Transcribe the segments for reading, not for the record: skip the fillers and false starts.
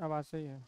आवाज़ सही है।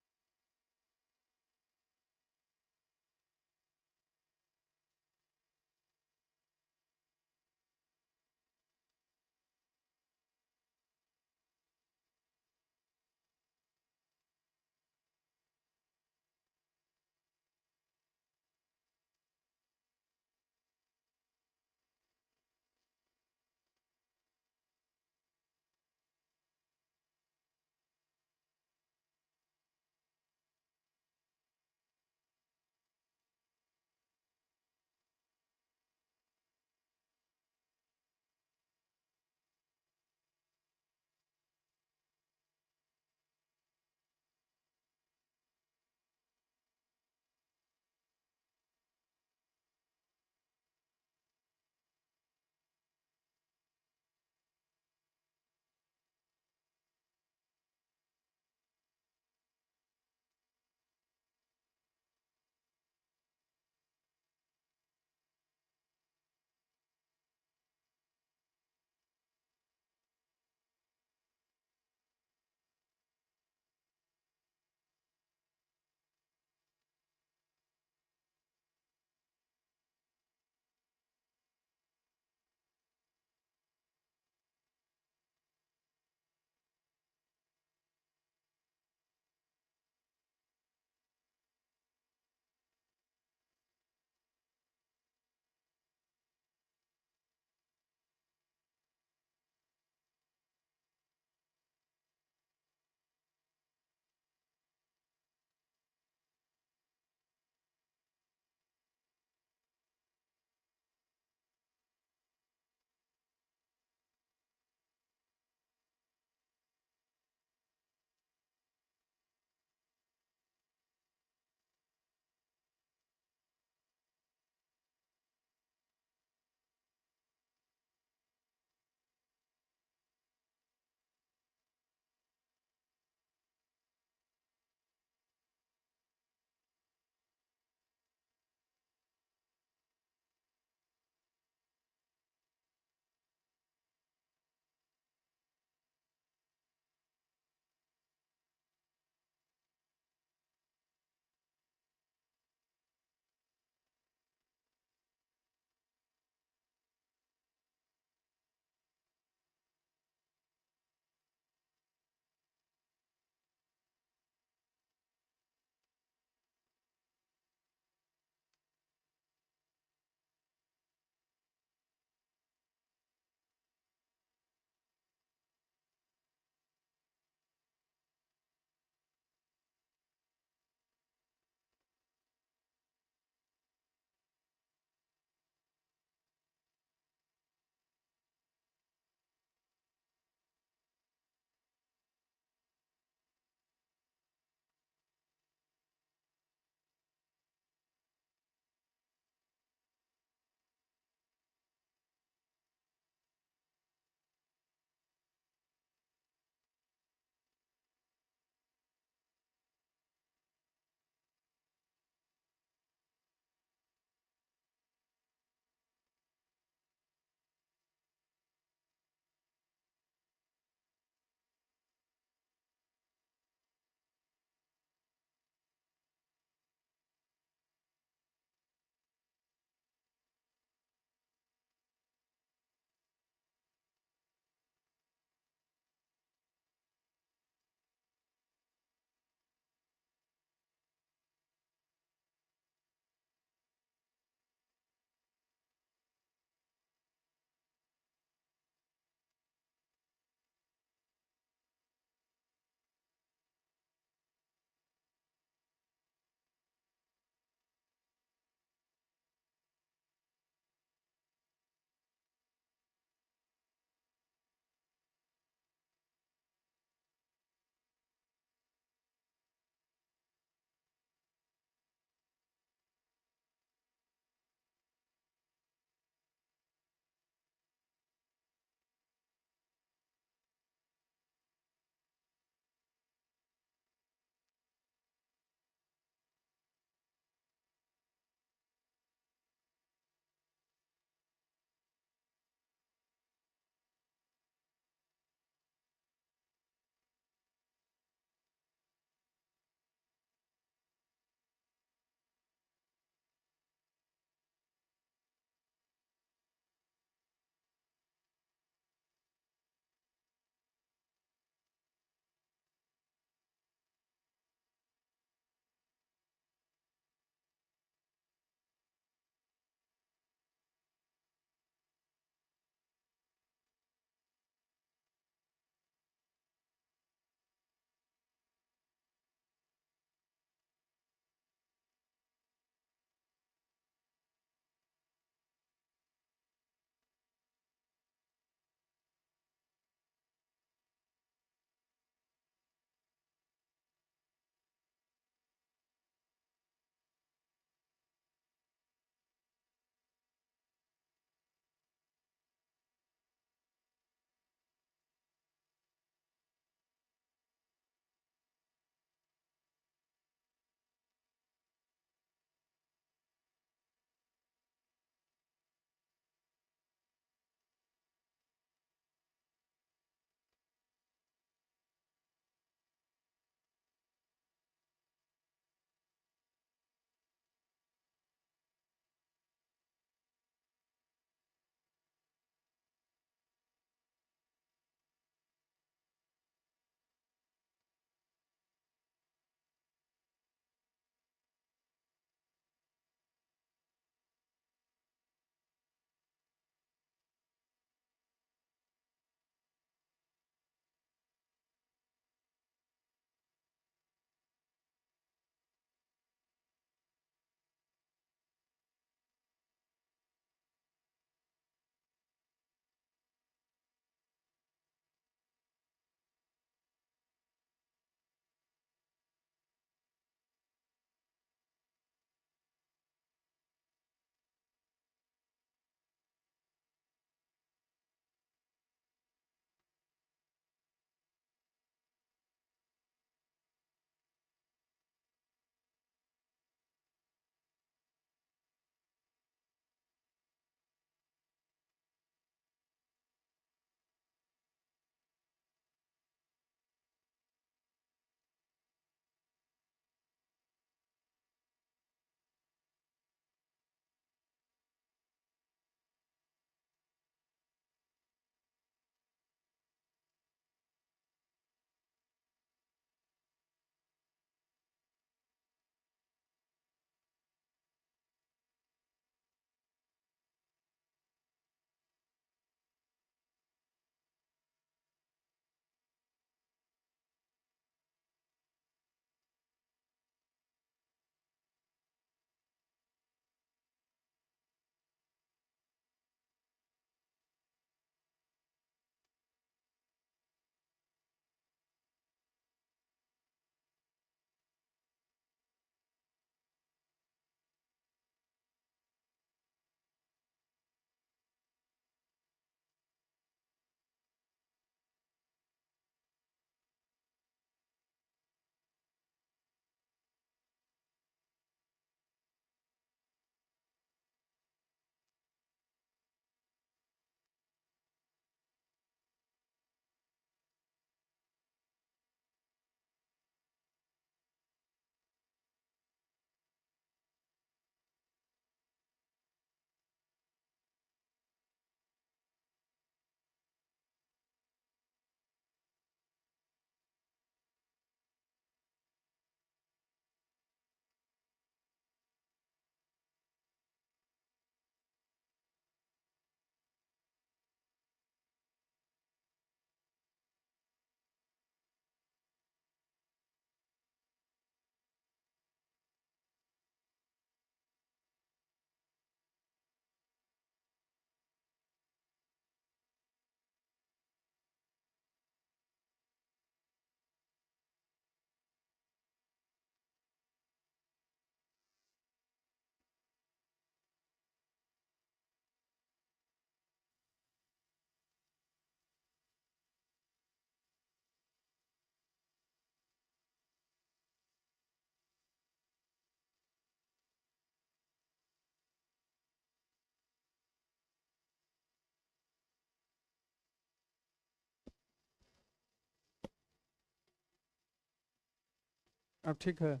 अब ठीक है।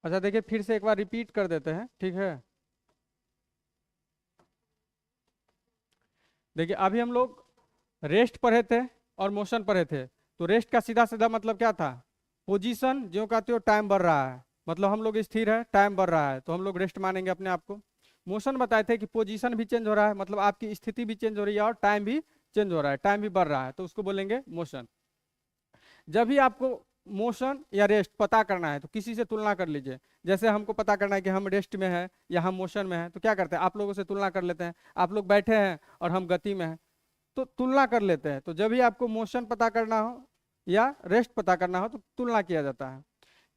अच्छा देखिए, फिर से एक बार रिपीट कर देते हैं, ठीक है। देखिए अभी हम लोग रेस्ट पढ़े थे और मोशन पढ़े थे। तो रेस्ट का सीधा सीधा मतलब क्या था? पोजीशन जो कहते हो टाइम बढ़ रहा है, मतलब हम लोग स्थिर है, टाइम बढ़ रहा है, तो हम लोग रेस्ट मानेंगे अपने आप को। मोशन बताए थे कि पोजीशन भी चेंज हो रहा है, मतलब आपकी स्थिति भी चेंज हो रही है और टाइम भी चेंज हो रहा है, टाइम भी बढ़ रहा है, तो उसको बोलेंगे मोशन। जब भी आपको मोशन या रेस्ट पता करना है तो किसी से तुलना कर लीजिए। जैसे हमको पता करना है कि हम रेस्ट में हैं या हम मोशन में हैं, तो क्या करते हैं, आप लोगों से तुलना कर लेते हैं। आप लोग बैठे हैं और हम गति में हैं, तो तुलना कर लेते हैं। तो जब भी आपको मोशन पता करना हो या रेस्ट पता करना हो तो तुलना किया जाता है।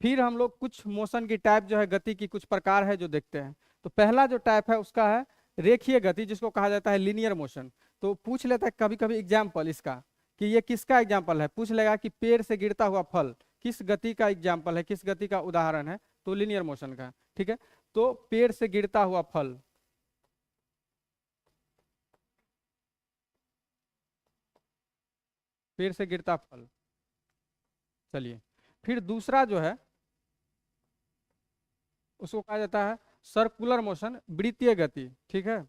फिर हम लोग कुछ मोशन की टाइप जो है, गति की कुछ प्रकार है जो देखते हैं। तो पहला जो टाइप है उसका है रेखीय गति, जिसको कहा जाता है लीनियर मोशन। तो पूछ लेता है कभी कभी एग्जाम्पल इसका, कि ये किसका एग्जाम्पल है, पूछ लेगा कि पेड़ से गिरता हुआ फल किस गति का एग्जाम्पल है, किस गति का उदाहरण है, तो लीनियर मोशन का। ठीक है, तो पेड़ से गिरता हुआ फल, पेड़ से गिरता फल। चलिए, फिर दूसरा जो है उसको कहा जाता है सर्कुलर मोशन, वृत्तीय गति। ठीक है,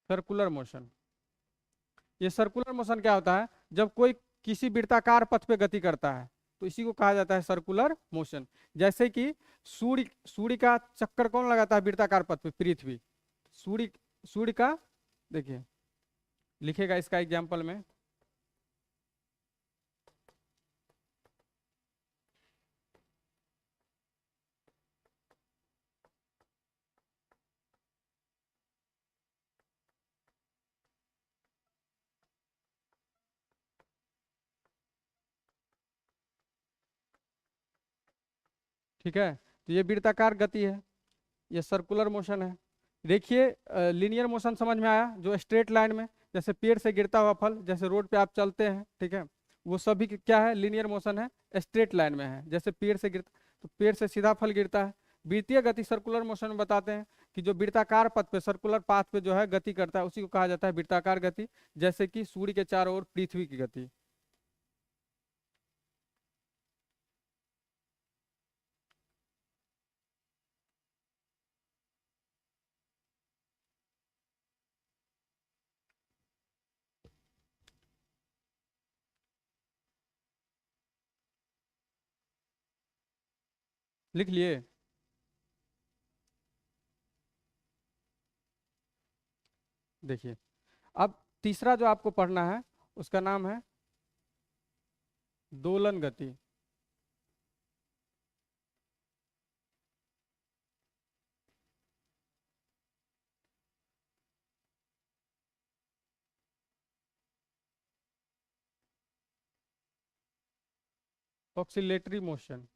सर्कुलर मोशन। ये सर्कुलर मोशन क्या होता है? जब कोई किसी वृत्ताकार पथ पे गति करता है तो इसी को कहा जाता है सर्कुलर मोशन। जैसे कि सूर्य सूर्य का चक्कर कौन लगाता है वृत्ताकार पथ पे? पृथ्वी। सूर्य सूर्य का, देखिए लिखेगा इसका एग्जाम्पल में। ठीक है, तो ये वृत्ताकार गति है, ये सर्कुलर मोशन है। देखिए लीनियर मोशन समझ में आया, जो स्ट्रेट लाइन में, जैसे पेड़ से गिरता हुआ फल, जैसे रोड पे आप चलते हैं, ठीक है, वो सभी क्या है, लीनियर मोशन है, स्ट्रेट लाइन में है। जैसे पेड़ से गिरता, तो पेड़ से सीधा फल गिरता है। वृत्तीय गति सर्कुलर मोशन में बताते हैं कि जो वृत्ताकार पथ पे, सर्कुलर पाथ पे जो है गति करता है, उसी को कहा जाता है वृत्ताकार गति। जैसे कि सूर्य के चारों ओर पृथ्वी की गति। लिख लिए? देखिए, अब तीसरा जो आपको पढ़ना है उसका नाम है दोलन गति। Oscillatory motion.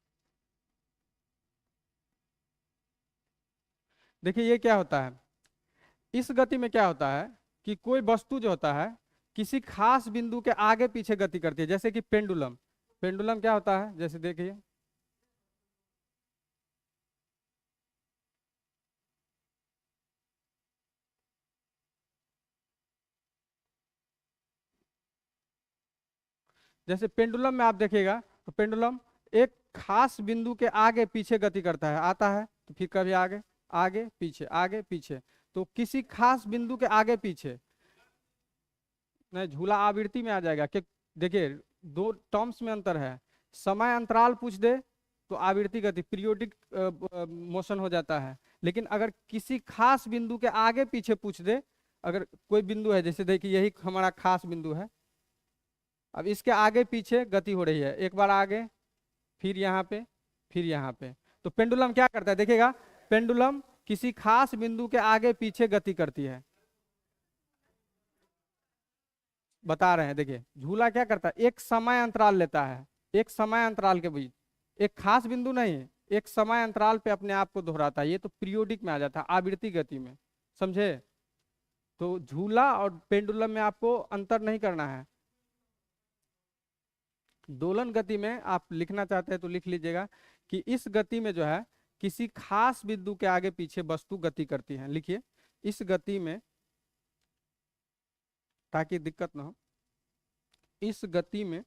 देखिए ये क्या होता है, इस गति में क्या होता है कि कोई वस्तु जो होता है किसी खास बिंदु के आगे पीछे गति करती है। जैसे कि पेंडुलम, पेंडुलम क्या होता है, जैसे देखिए, जैसे पेंडुलम में आप देखिएगा तो पेंडुलम एक खास बिंदु के आगे पीछे गति करता है, आता है तो फिर कभी आगे, आगे पीछे, आगे पीछे। तो किसी खास बिंदु के आगे पीछे, नहीं झूला आवृत्ति में आ जाएगा कि, देखिए दो टर्म्स में अंतर है। समय अंतराल पूछ दे तो आवृत्ति गति, पीरियोडिक मोशन हो जाता है। लेकिन अगर किसी खास बिंदु के आगे पीछे पूछ दे, अगर कोई बिंदु है, जैसे देखिए यही हमारा खास बिंदु है, अब इसके आगे पीछे गति हो रही है, एक बार आगे, फिर यहाँ पे, फिर यहाँ पे। तो पेंडुलम क्या करता है, देखिएगा, पेंडुलम किसी खास बिंदु के आगे पीछे गति करती है। बता रहे हैं। देखिए झूला क्या करता है, एक समय अंतराल लेता है, एक समय अंतराल के बीच, एक खास बिंदु नहीं, एक समय अंतराल पे अपने आप को दोहराता है। ये तो पीरियोडिक में आ जाता है, आवृत्ति गति में, समझे। तो झूला और पेंडुलम में आपको अंतर नहीं करना है। दोलन गति में आप लिखना चाहते हैं तो लिख लीजिएगा कि इस गति में जो है किसी खास बिंदु के आगे पीछे वस्तु गति करती है। लिखिए इस गति में, ताकि दिक्कत ना हो, इस गति में,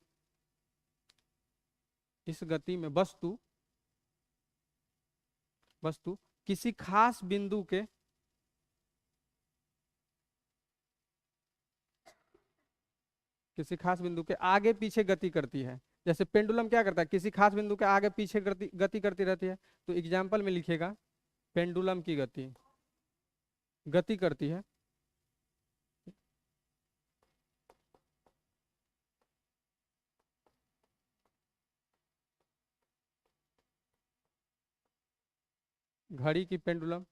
इस गति में वस्तु वस्तु किसी खास बिंदु के आगे पीछे गति करती है। जैसे पेंडुलम क्या करता है, किसी खास बिंदु के आगे पीछे गति करती रहती है। तो एग्जाम्पल में लिखेगा पेंडुलम की गति करती है घड़ी की पेंडुलम,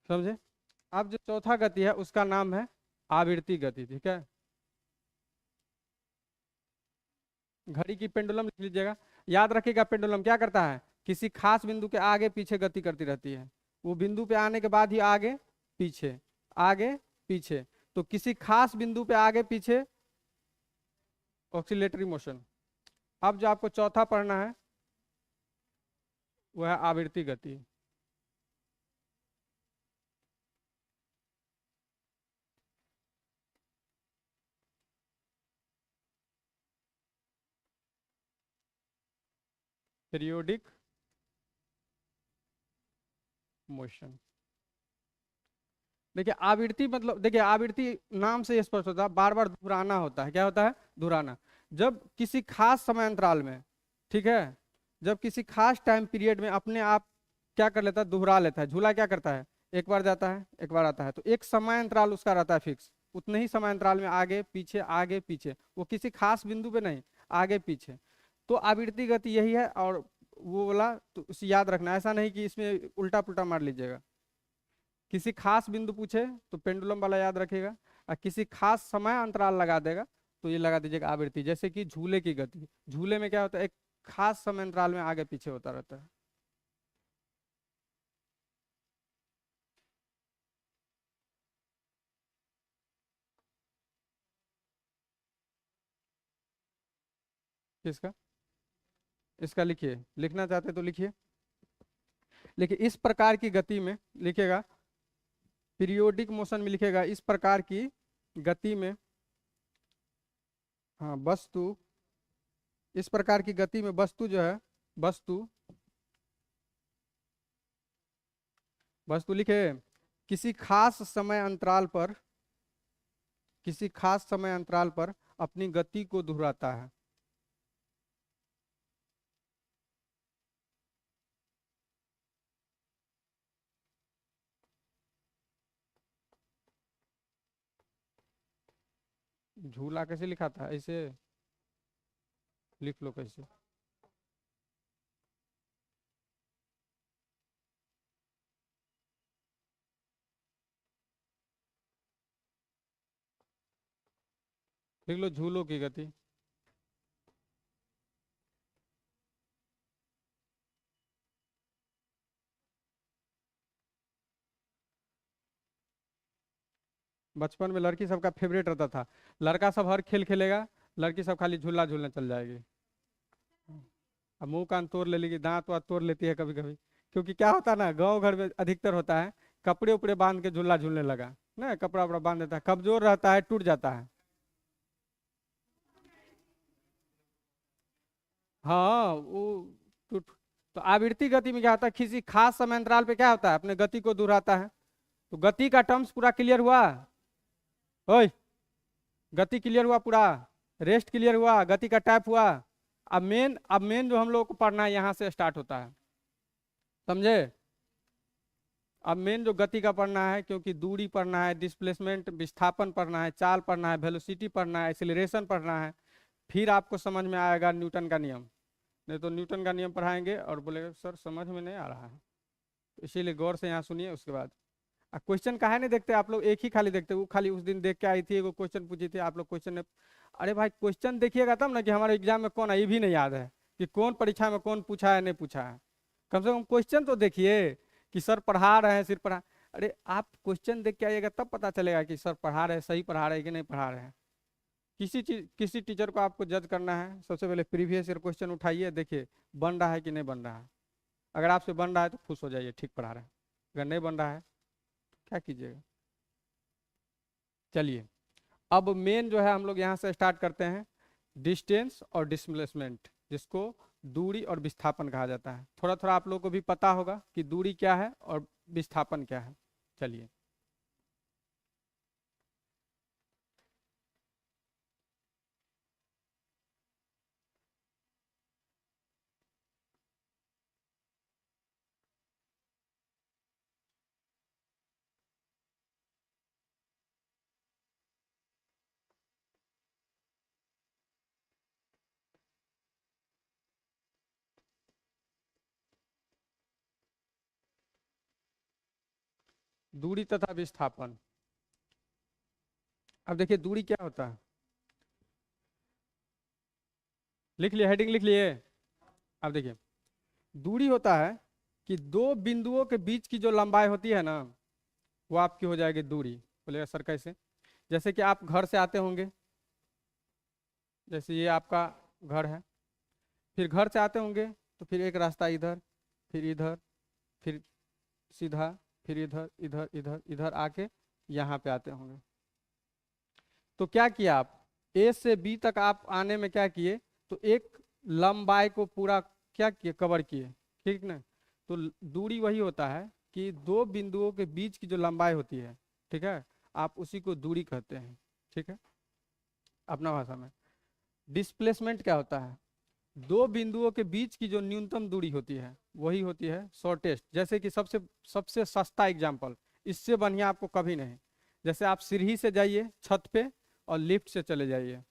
समझे। अब जो चौथा गति है उसका नाम है आवर्ती गति, ठीक है। घड़ी की पेंडुलम लिख लीजिएगा। याद रखिएगा पेंडुलम क्या करता है, किसी खास बिंदु के आगे पीछे गति करती रहती है। वो बिंदु पे आने के बाद ही आगे पीछे, आगे पीछे। तो किसी खास बिंदु पे आगे पीछे ऑक्सीलेटरी मोशन। अब जो आपको चौथा पढ़ना है वह है आवर्ती गति। Periodic motion. देखिए आवृत्ति मतलब, देखिए आवृत्ति नाम से स्पष्ट होता है, बार बार दोहराना होता है। क्या होता है, दोहराना। जब किसी खास समय अंतराल में, ठीक है, जब किसी खास टाइम पीरियड में अपने आप क्या कर लेता है, दोहरा लेता है। झूला क्या करता है, एक बार जाता है एक बार आता है, तो एक समय अंतराल उसका रहता है फिक्स। उतने ही समय अंतराल में आगे पीछे, वो किसी खास बिंदु पे नहीं, आगे पीछे। तो आवृत्ति गति यही है। और वो वाला तो उसे याद रखना, ऐसा नहीं कि इसमें उल्टा पुल्टा मार लीजिएगा। किसी खास बिंदु पूछे तो पेंडुलम वाला याद रखिएगा, और किसी खास समय अंतराल लगा देगा तो ये लगा दीजिएगा आवृत्ति। जैसे कि झूले की गति, झूले में क्या होता है, एक खास समय अंतराल में आगे पीछे होता रहता है। किसका, इसका लिखिए, लिखना चाहते तो लिखिए। लिखिए इस प्रकार की गति में लिखेगा, पीरियोडिक मोशन में लिखेगा इस प्रकार की गति में, हाँ वस्तु, इस प्रकार की गति में वस्तु जो है, वस्तु वस्तु लिखे किसी खास समय अंतराल पर, किसी खास समय अंतराल पर अपनी गति को दोहराता है। झूला कैसे लिखा था, ऐसे लिख लो कैसे। लिख लो झूलों की गति। बचपन में लड़की सबका फेवरेट रहता था, लड़का सब हर खेल खेलेगा, लड़की सब खाली झूला झूलने चल जाएगी। अब मुंह कान तोड़ ले लेगी, दांत वात तोड़ लेती है कभी कभी। क्योंकि क्या होता है ना, गांव घर में अधिकतर होता है, कपड़े उपड़े बांध के झूला झूलने लगा ना, कपड़ा उपड़ा बांध देता है, कमजोर रहता है, टूट जाता है। हाँ वो टूट। तो आवृत्ति गति में क्या होता है, किसी खास समय अंतराल पे क्या होता है, अपने गति को दोहराता है। तो गति का टर्म्स पूरा क्लियर हुआ, ओए, गति क्लियर हुआ पूरा, रेस्ट क्लियर हुआ, गति का टाइप हुआ। अब मेन जो हम लोग को पढ़ना है यहाँ से स्टार्ट होता है, समझे। अब मेन जो गति का पढ़ना है, क्योंकि दूरी पढ़ना है, डिस्प्लेसमेंट विस्थापन पढ़ना है, चाल पढ़ना है, वेलोसिटी पढ़ना है, एक्सीलरेशन पढ़ना है। फिर आपको समझ में आएगा न्यूटन का नियम। नहीं तो न्यूटन का नियम पढ़ाएंगे और बोलेगा सर समझ में नहीं आ रहा है। तो इसीलिए गौर से यहाँ सुनिए, उसके बाद क्वेश्चन काहे नहीं देखते आप लोग, एक ही खाली देखते, वो खाली उस दिन देख के आई थी, वो क्वेश्चन पूछी थी, आप लोग क्वेश्चन ने, अरे भाई क्वेश्चन देखिएगा तब ना कि हमारे एग्जाम में कौन है, ये भी नहीं याद है कि कौन परीक्षा में कौन पूछा है नहीं पूछा है। कम से कम क्वेश्चन तो देखिए कि सर पढ़ा रहे हैं, सिर्फ पढ़ा, अरे आप क्वेश्चन देख के आइएगा तब पता चलेगा कि सर पढ़ा रहे हैं, सही पढ़ा रहे हैं कि नहीं पढ़ा रहे हैं। किसी चीज किसी टीचर को आपको जज करना है, सबसे पहले प्रीवियस ईयर क्वेश्चन उठाइए, देखिए बन रहा है कि नहीं बन रहा है। अगर आपसे बन रहा है तो खुश हो जाइए, ठीक पढ़ा रहे हैं। अगर नहीं बन रहा है क्या कीजिएगा। चलिए अब मेन जो है हम लोग यहाँ से स्टार्ट करते हैं, डिस्टेंस और डिस्प्लेसमेंट, जिसको दूरी और विस्थापन कहा जाता है। थोड़ा थोड़ा आप लोगों को भी पता होगा कि दूरी क्या है और विस्थापन क्या है। चलिए दूरी तथा विस्थापन। अब देखिए दूरी क्या होता है, लिख लिए, हेडिंग लिख लिए। अब देखिए दूरी होता है कि दो बिंदुओं के बीच की जो लंबाई होती है ना, वो आपकी हो जाएगी दूरी। बोलेगा सर कैसे? जैसे कि आप घर से आते होंगे, जैसे ये आपका घर है, फिर घर से आते होंगे तो फिर एक रास्ता इधर, फिर इधर, फिर सीधा, फिर इधर इधर इधर इधर आके यहाँ पे आते होंगे। तो क्या किया आप, ए से बी तक आप आने में क्या किए, तो एक लंबाई को पूरा क्या किए, कवर किए, ठीक ना। तो दूरी वही होता है कि दो बिंदुओं के बीच की जो लंबाई होती है, ठीक है, आप उसी को दूरी कहते हैं, ठीक है, अपना भाषा में। डिस्प्लेसमेंट क्या होता है, दो बिंदुओं के बीच की जो न्यूनतम दूरी होती है वही होती है शॉर्टेस्ट। जैसे कि सबसे सबसे सस्ता एग्जाम्पल, इससे बढ़िया आपको कभी नहीं, जैसे आप सीढ़ी से जाइए छत पे और लिफ्ट से चले जाइए,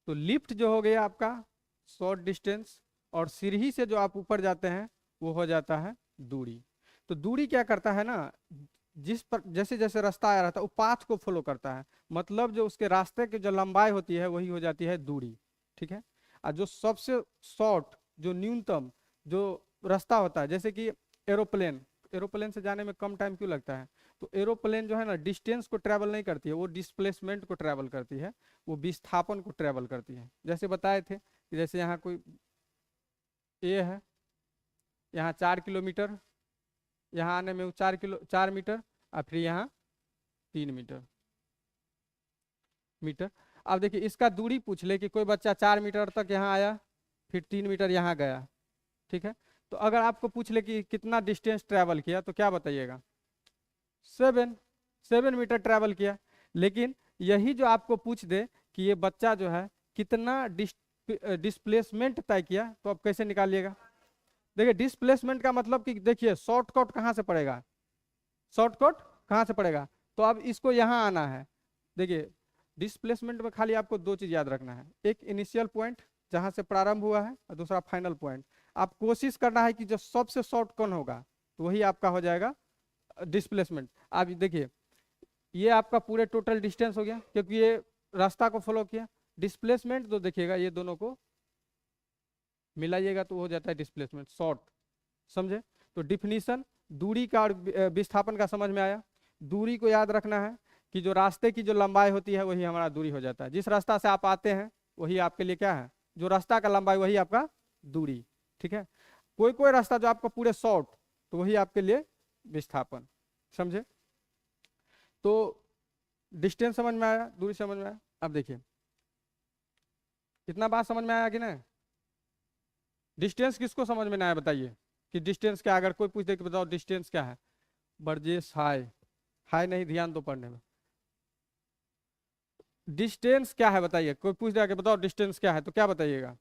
तो लिफ्ट जो हो गया आपका शॉर्ट डिस्टेंस, और सीढ़ी से जो आप ऊपर जाते हैं वो हो जाता है दूरी। तो दूरी क्या करता है ना, जिस पर जैसे जैसे रास्ता आ रहा था वो पाथ को फॉलो करता है, मतलब जो उसके रास्ते की जो लंबाई होती है वही हो जाती है दूरी, ठीक है। और जो सबसे शॉर्ट, जो न्यूनतम जो रास्ता होता है, जैसे कि एरोप्लेन, एरोप्लेन से जाने में कम टाइम क्यों लगता है, तो एरोप्लेन जो है ना डिस्टेंस को ट्रैवल नहीं करती है, वो डिस्प्लेसमेंट को ट्रैवल करती है, वो विस्थापन को ट्रैवल करती है। जैसे बताए थे कि जैसे यहाँ कोई ए है, यहाँ 4 किलोमीटर, यहाँ आने में वो 4 मीटर, और फिर यहाँ 3 मीटर मीटर। अब देखिए इसका दूरी पूछ ले कि कोई बच्चा 4 मीटर तक यहाँ आया, फिर 3 मीटर यहाँ गया, ठीक है। तो अगर आपको पूछ ले कि कितना डिस्टेंस ट्रैवल किया, तो क्या बताइएगा, 7 7 मीटर ट्रैवल किया। लेकिन यही जो आपको पूछ दे कि ये बच्चा जो है कितना डिस्प्लेसमेंट तय किया, तो आप कैसे निकालिएगा। देखिए डिस्प्लेसमेंट का मतलब कि देखिए शॉर्टकट कहाँ से पड़ेगा, शॉर्टकट कहाँ से पड़ेगा, तो अब इसको यहाँ आना है। देखिए डिस्प्लेसमेंट में खाली आपको दो चीज याद रखना है, एक इनिशियल पॉइंट जहाँ से प्रारंभ हुआ है, और दूसरा फाइनल पॉइंट। आप कोशिश करना है कि जो सबसे शॉर्ट कौन होगा, तो वही आपका हो जाएगा डिस्प्लेसमेंट। आप देखिए ये आपका पूरे टोटल डिस्टेंस हो गया, क्योंकि ये रास्ता को फॉलो किया। डिस्प्लेसमेंट तो देखिएगा ये दोनों को मिलाइएगा तो हो जाता है डिस्प्लेसमेंट, शॉर्ट, समझे। तो डिफिनीशन दूरी का और विस्थापन का समझ में आया। दूरी को याद रखना है कि जो रास्ते की जो लंबाई होती है वही हमारा दूरी हो जाता है, जिस रास्ता से आप आते हैं वही आपके लिए क्या है, जो रास्ता का लंबाई वही आपका दूरी, ठीक है। कोई कोई रास्ता जो आपका पूरे शॉर्ट, तो वही आपके लिए विस्थापन, समझे। तो डिस्टेंस समझ में आया, दूरी समझ में आया। अब देखिए इतना बात समझ में आया कि नहीं, डिस्टेंस किसको समझ में ना आया बताइए कि डिस्टेंस क्या है? अगर कोई पूछ दे कि बताओ डिस्टेंस क्या है, बरजेश हाय, हाय नहीं, ध्यान दो पढ़ने में। डिस्टेंस क्या है बताइए, कोई पूछ दिया कि बताओ डिस्टेंस क्या है, तो क्या बताइएगा।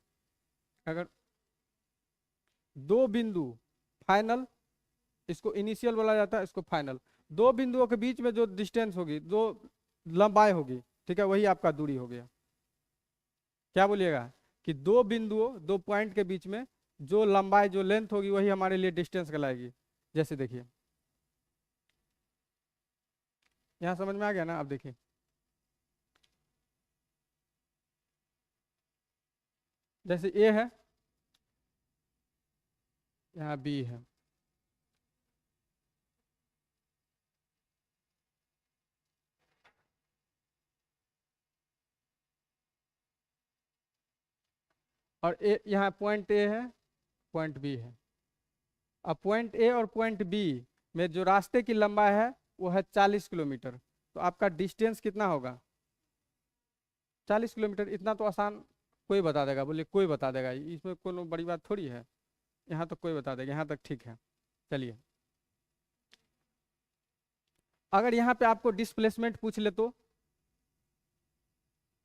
अगर दो बिंदु, फाइनल, इसको इनिशियल बोला जाता है, इसको फाइनल, दो बिंदुओं के बीच में जो डिस्टेंस होगी, दो लंबाई होगी, ठीक है, वही आपका दूरी हो गया। क्या बोलिएगा कि दो बिंदुओं, दो पॉइंट के बीच में जो लंबाई, जो लेंथ होगी वही हमारे लिए डिस्टेंस कहलाएगी। जैसे देखिए यहाँ समझ में आ गया ना? अब देखिए, जैसे ए है, यहाँ बी है, और ए यहाँ पॉइंट ए है, पॉइंट बी है। अब पॉइंट ए और पॉइंट बी में जो रास्ते की लंबाई है वो है 40 किलोमीटर। तो आपका डिस्टेंस कितना होगा? 40 किलोमीटर। इतना तो आसान कोई बता देगा, बोले कोई बता देगा, इसमें कोनो बड़ी बात थोड़ी है। यहाँ तक कोई बता देगा, यहाँ तक ठीक है। चलिए, अगर यहाँ पे आपको डिस्प्लेसमेंट पूछ ले तो,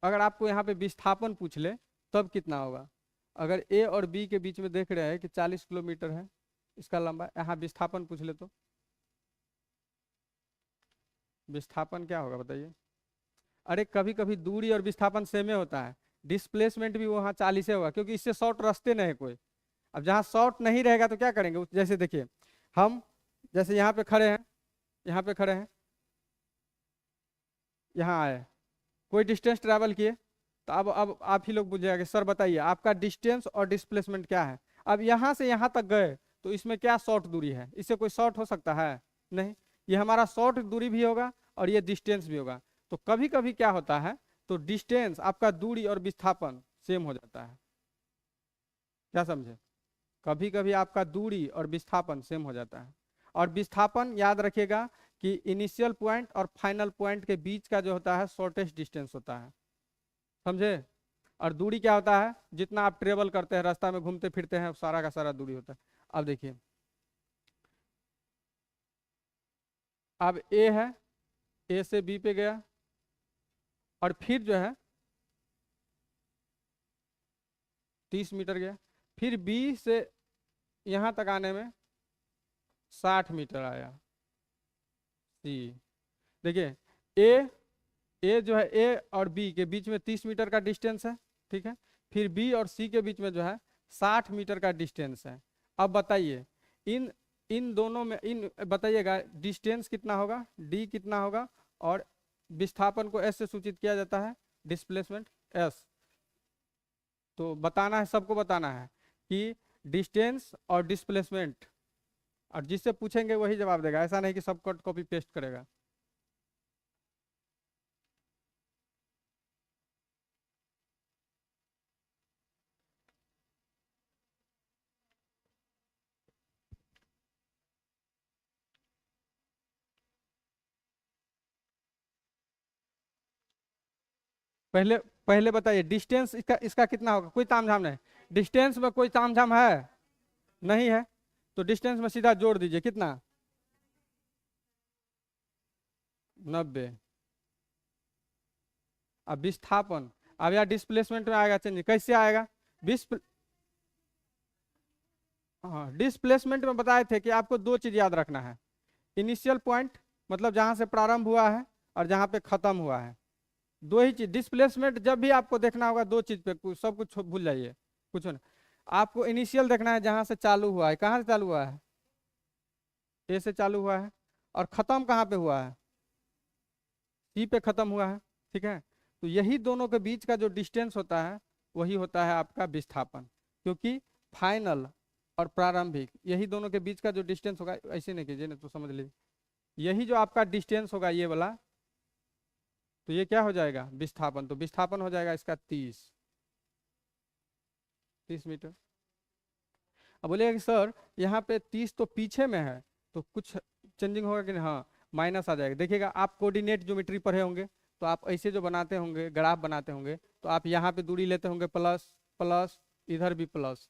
अगर आपको यहाँ पे विस्थापन पूछ ले तब कितना होगा? अगर ए और बी के बीच में देख रहे हैं कि 40 किलोमीटर है इसका लंबा, यहाँ विस्थापन पूछ ले तो विस्थापन क्या होगा बताइए? अरे कभी कभी दूरी और विस्थापन सेम ही होता है, डिस्प्लेसमेंट भी वहाँ 40 होगा, क्योंकि इससे शॉर्ट रास्ते नहीं है कोई। अब जहाँ शॉर्ट नहीं रहेगा तो क्या करेंगे? जैसे देखिए, हम जैसे यहाँ पे खड़े हैं, यहाँ पे खड़े हैं, यहाँ आए, कोई डिस्टेंस ट्रैवल किए, तो अब आप ही लोग बुझेगा कि सर बताइए आपका डिस्टेंस और डिस्प्लेसमेंट क्या है। अब यहाँ से यहाँ तक गए तो इसमें क्या शॉर्ट दूरी है? इससे कोई शॉर्ट हो सकता है? नहीं। ये हमारा शॉर्ट दूरी भी होगा और ये डिस्टेंस भी होगा। तो कभी कभी क्या होता है, तो डिस्टेंस आपका दूरी और विस्थापन सेम हो जाता है। क्या समझे? कभी कभी आपका दूरी और विस्थापन सेम हो जाता है। और विस्थापन याद रखिएगा कि इनिशियल पॉइंट और फाइनल पॉइंट के बीच का जो होता है शॉर्टेस्ट डिस्टेंस होता है, समझे? और दूरी क्या होता है? जितना आप ट्रेवल करते हैं, रास्ता में घूमते फिरते हैं, सारा का सारा दूरी होता है। अब देखिए, अब ए है, ए से बी पे गया, और फिर जो है 30 मीटर गया, फिर बी से यहाँ तक आने में 60 मीटर आया। सी, देखिए, ए ए जो है, ए और बी के बीच में 30 मीटर का डिस्टेंस है, ठीक है। फिर बी और सी के बीच में जो है 60 मीटर का डिस्टेंस है। अब बताइए इन इन दोनों में, इन बताइएगा डिस्टेंस कितना होगा, डी कितना होगा, और विस्थापन को एस से सूचित किया जाता है, डिस्प्लेसमेंट एस। तो बताना है, सबको बताना है कि डिस्टेंस और डिस्प्लेसमेंट, और जिससे पूछेंगे वही जवाब देगा, ऐसा नहीं कि सब कट कॉपी पेस्ट करेगा। पहले पहले बताइए डिस्टेंस इसका इसका कितना होगा? कोई तामझाम नहीं, डिस्टेंस में कोई तामझाम है? नहीं है। तो डिस्टेंस में सीधा जोड़ दीजिए, कितना? 90। अब विस्थापन, अब यार डिस्प्लेसमेंट में आएगा चेंज, कैसे आएगा? डिस्प्ले हाँ, डिस्प्लेसमेंट में बताए थे कि आपको दो चीज याद रखना है, इनिशियल पॉइंट मतलब जहां से प्रारंभ हुआ है और जहां पे खत्म हुआ है, दो ही चीज। डिस्प्लेसमेंट जब भी आपको देखना होगा दो चीज पे, सब कुछ भूल जाइए, कुछ नहीं। आपको इनिशियल देखना है जहां से चालू हुआ है, कहाँ से चालू हुआ है? ए से चालू हुआ है, और खत्म कहाँ पे हुआ है? सी पे खत्म हुआ है, ठीक है। तो यही दोनों के बीच का जो डिस्टेंस होता है वही होता है आपका विस्थापन, क्योंकि फाइनल और प्रारंभिक यही दोनों के बीच का जो डिस्टेंस होगा, ऐसे नहीं कीजिए ना तो समझ लीजिए, यही जो आपका डिस्टेंस होगा ये वाला, तो ये क्या हो जाएगा? विस्थापन। तो विस्थापन हो जाएगा इसका 30 मीटर। अब बोलिएगा कि सर यहाँ पे 30 तो पीछे में है, तो कुछ चेंजिंग होगा कि नहीं? हाँ, माइनस आ जाएगा। देखिएगा आप कोऑर्डिनेट ज्योमेट्री पढ़े होंगे, तो आप ऐसे जो बनाते होंगे, ग्राफ बनाते होंगे, तो आप यहाँ पे दूरी लेते होंगे प्लस प्लस, इधर भी प्लस।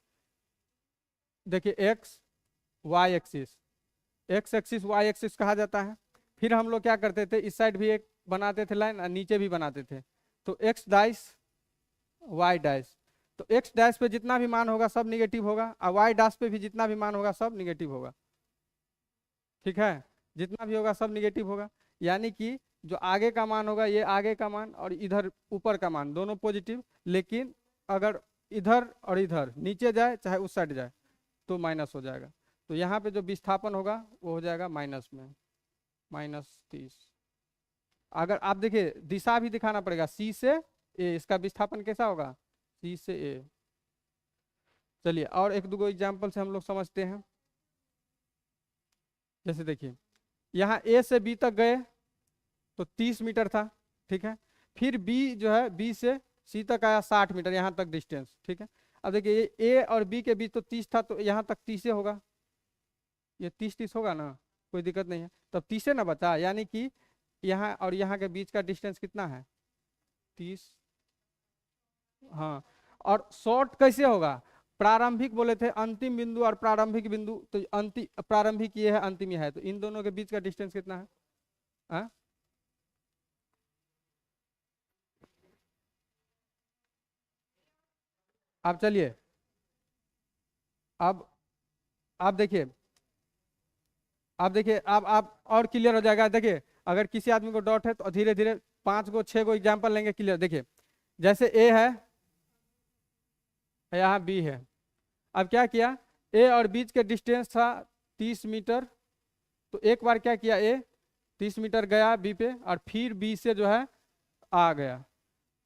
देखिए X Y axis, X axis Y axis कहा जाता है। फिर हम लोग क्या करते थे, इस साइड भी एक बनाते थे लाइन और नीचे भी बनाते थे, तो एक्स डैश वाई डैश। तो एक्स डैश पे जितना भी मान होगा सब निगेटिव होगा, और वाई डैश पे भी जितना भी मान होगा सब निगेटिव होगा, ठीक है। जितना भी होगा सब निगेटिव होगा, यानी कि जो आगे का मान होगा ये आगे का मान, और इधर ऊपर का मान दोनों पॉजिटिव, लेकिन अगर इधर और इधर नीचे जाए चाहे उस साइड जाए तो माइनस हो जाएगा। तो यहाँ पे जो विस्थापन होगा वो हो जाएगा माइनस में, -30। अगर आप देखिए दिशा भी दिखाना पड़ेगा, सी से ए, इसका विस्थापन कैसा होगा, सी से ए। चलिए और एक दो एग्जाम्पल से हम लोग समझते हैं। जैसे देखिए यहाँ ए से बी तक गए तो 30 मीटर था, ठीक है। फिर बी जो है बी से सी तक आया 60 मीटर, यहाँ तक डिस्टेंस, ठीक है। अब देखिए ए और बी के बीच तो 30 था, तो यहाँ तक 30 होगा, ये 30 होगा ना, कोई दिक्कत नहीं है। तब 30 ना बचा, यानी कि यहाँ और यहाँ के बीच का डिस्टेंस कितना है, 30। हाँ, और शॉर्ट कैसे होगा, प्रारंभिक बोले थे अंतिम बिंदु और प्रारंभिक बिंदु, तो अंतिम प्रारंभिक ये है, अंतिम ये है, तो इन दोनों के बीच का डिस्टेंस कितना है, हाँ? अब चलिए, अब आप देखिए, आप देखिए, आप और क्लियर हो जाएगा। देखिए अगर किसी आदमी को डॉट है तो धीरे धीरे 5 गो 6 गो एग्जाम्पल लेंगे, क्लियर। देखिए जैसे ए है, यहाँ बी है। अब क्या किया, ए और बीच के डिस्टेंस था 30 मीटर, तो एक बार क्या किया, ए 30 मीटर गया बी पे, और फिर बी से जो है आ गया।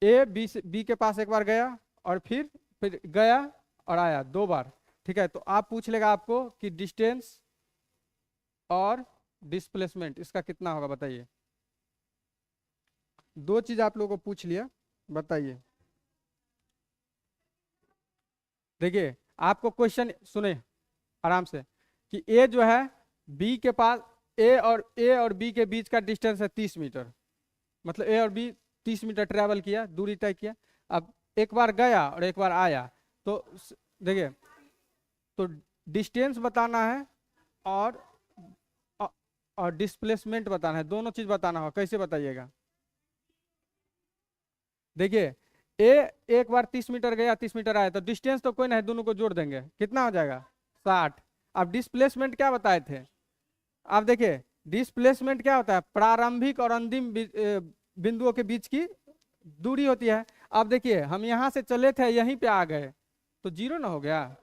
ए बी से बी के पास एक बार गया, और फिर गया और आया 2 बार, ठीक है। तो आप पूछ लेगा आपको कि डिस्टेंस और डिस्प्लेसमेंट इसका कितना होगा, बताइए। 2 चीज आप लोगों को पूछ लिया, बताइए। देखिए आपको क्वेश्चन सुने आराम से, कि ए जो है बी के पास, ए और बी के बीच का डिस्टेंस है 30 मीटर, मतलब ए और बी 30 मीटर ट्रेवल किया, दूरी तय किया। अब एक बार गया और एक बार आया, तो देखिए, तो डिस्टेंस बताना है और और डिस्प्लेसमेंट बताना है, दोनों चीज बताना होगा। कैसे बताइएगा, देखिए ए एक बार 30 मीटर गया 30 मीटर आया, तो डिस्टेंस तो कोई नहीं, दोनों को जोड़ देंगे, कितना हो जाएगा, 60। अब डिस्प्लेसमेंट क्या बताए थे, आप देखिए डिस्प्लेसमेंट क्या होता है, प्रारंभिक और अंतिम बिंदुओं के बीच की दूरी होती है। अब देखिए हम यहां से चले थे, यहीं पे आ गए, तो 0 ना हो गया।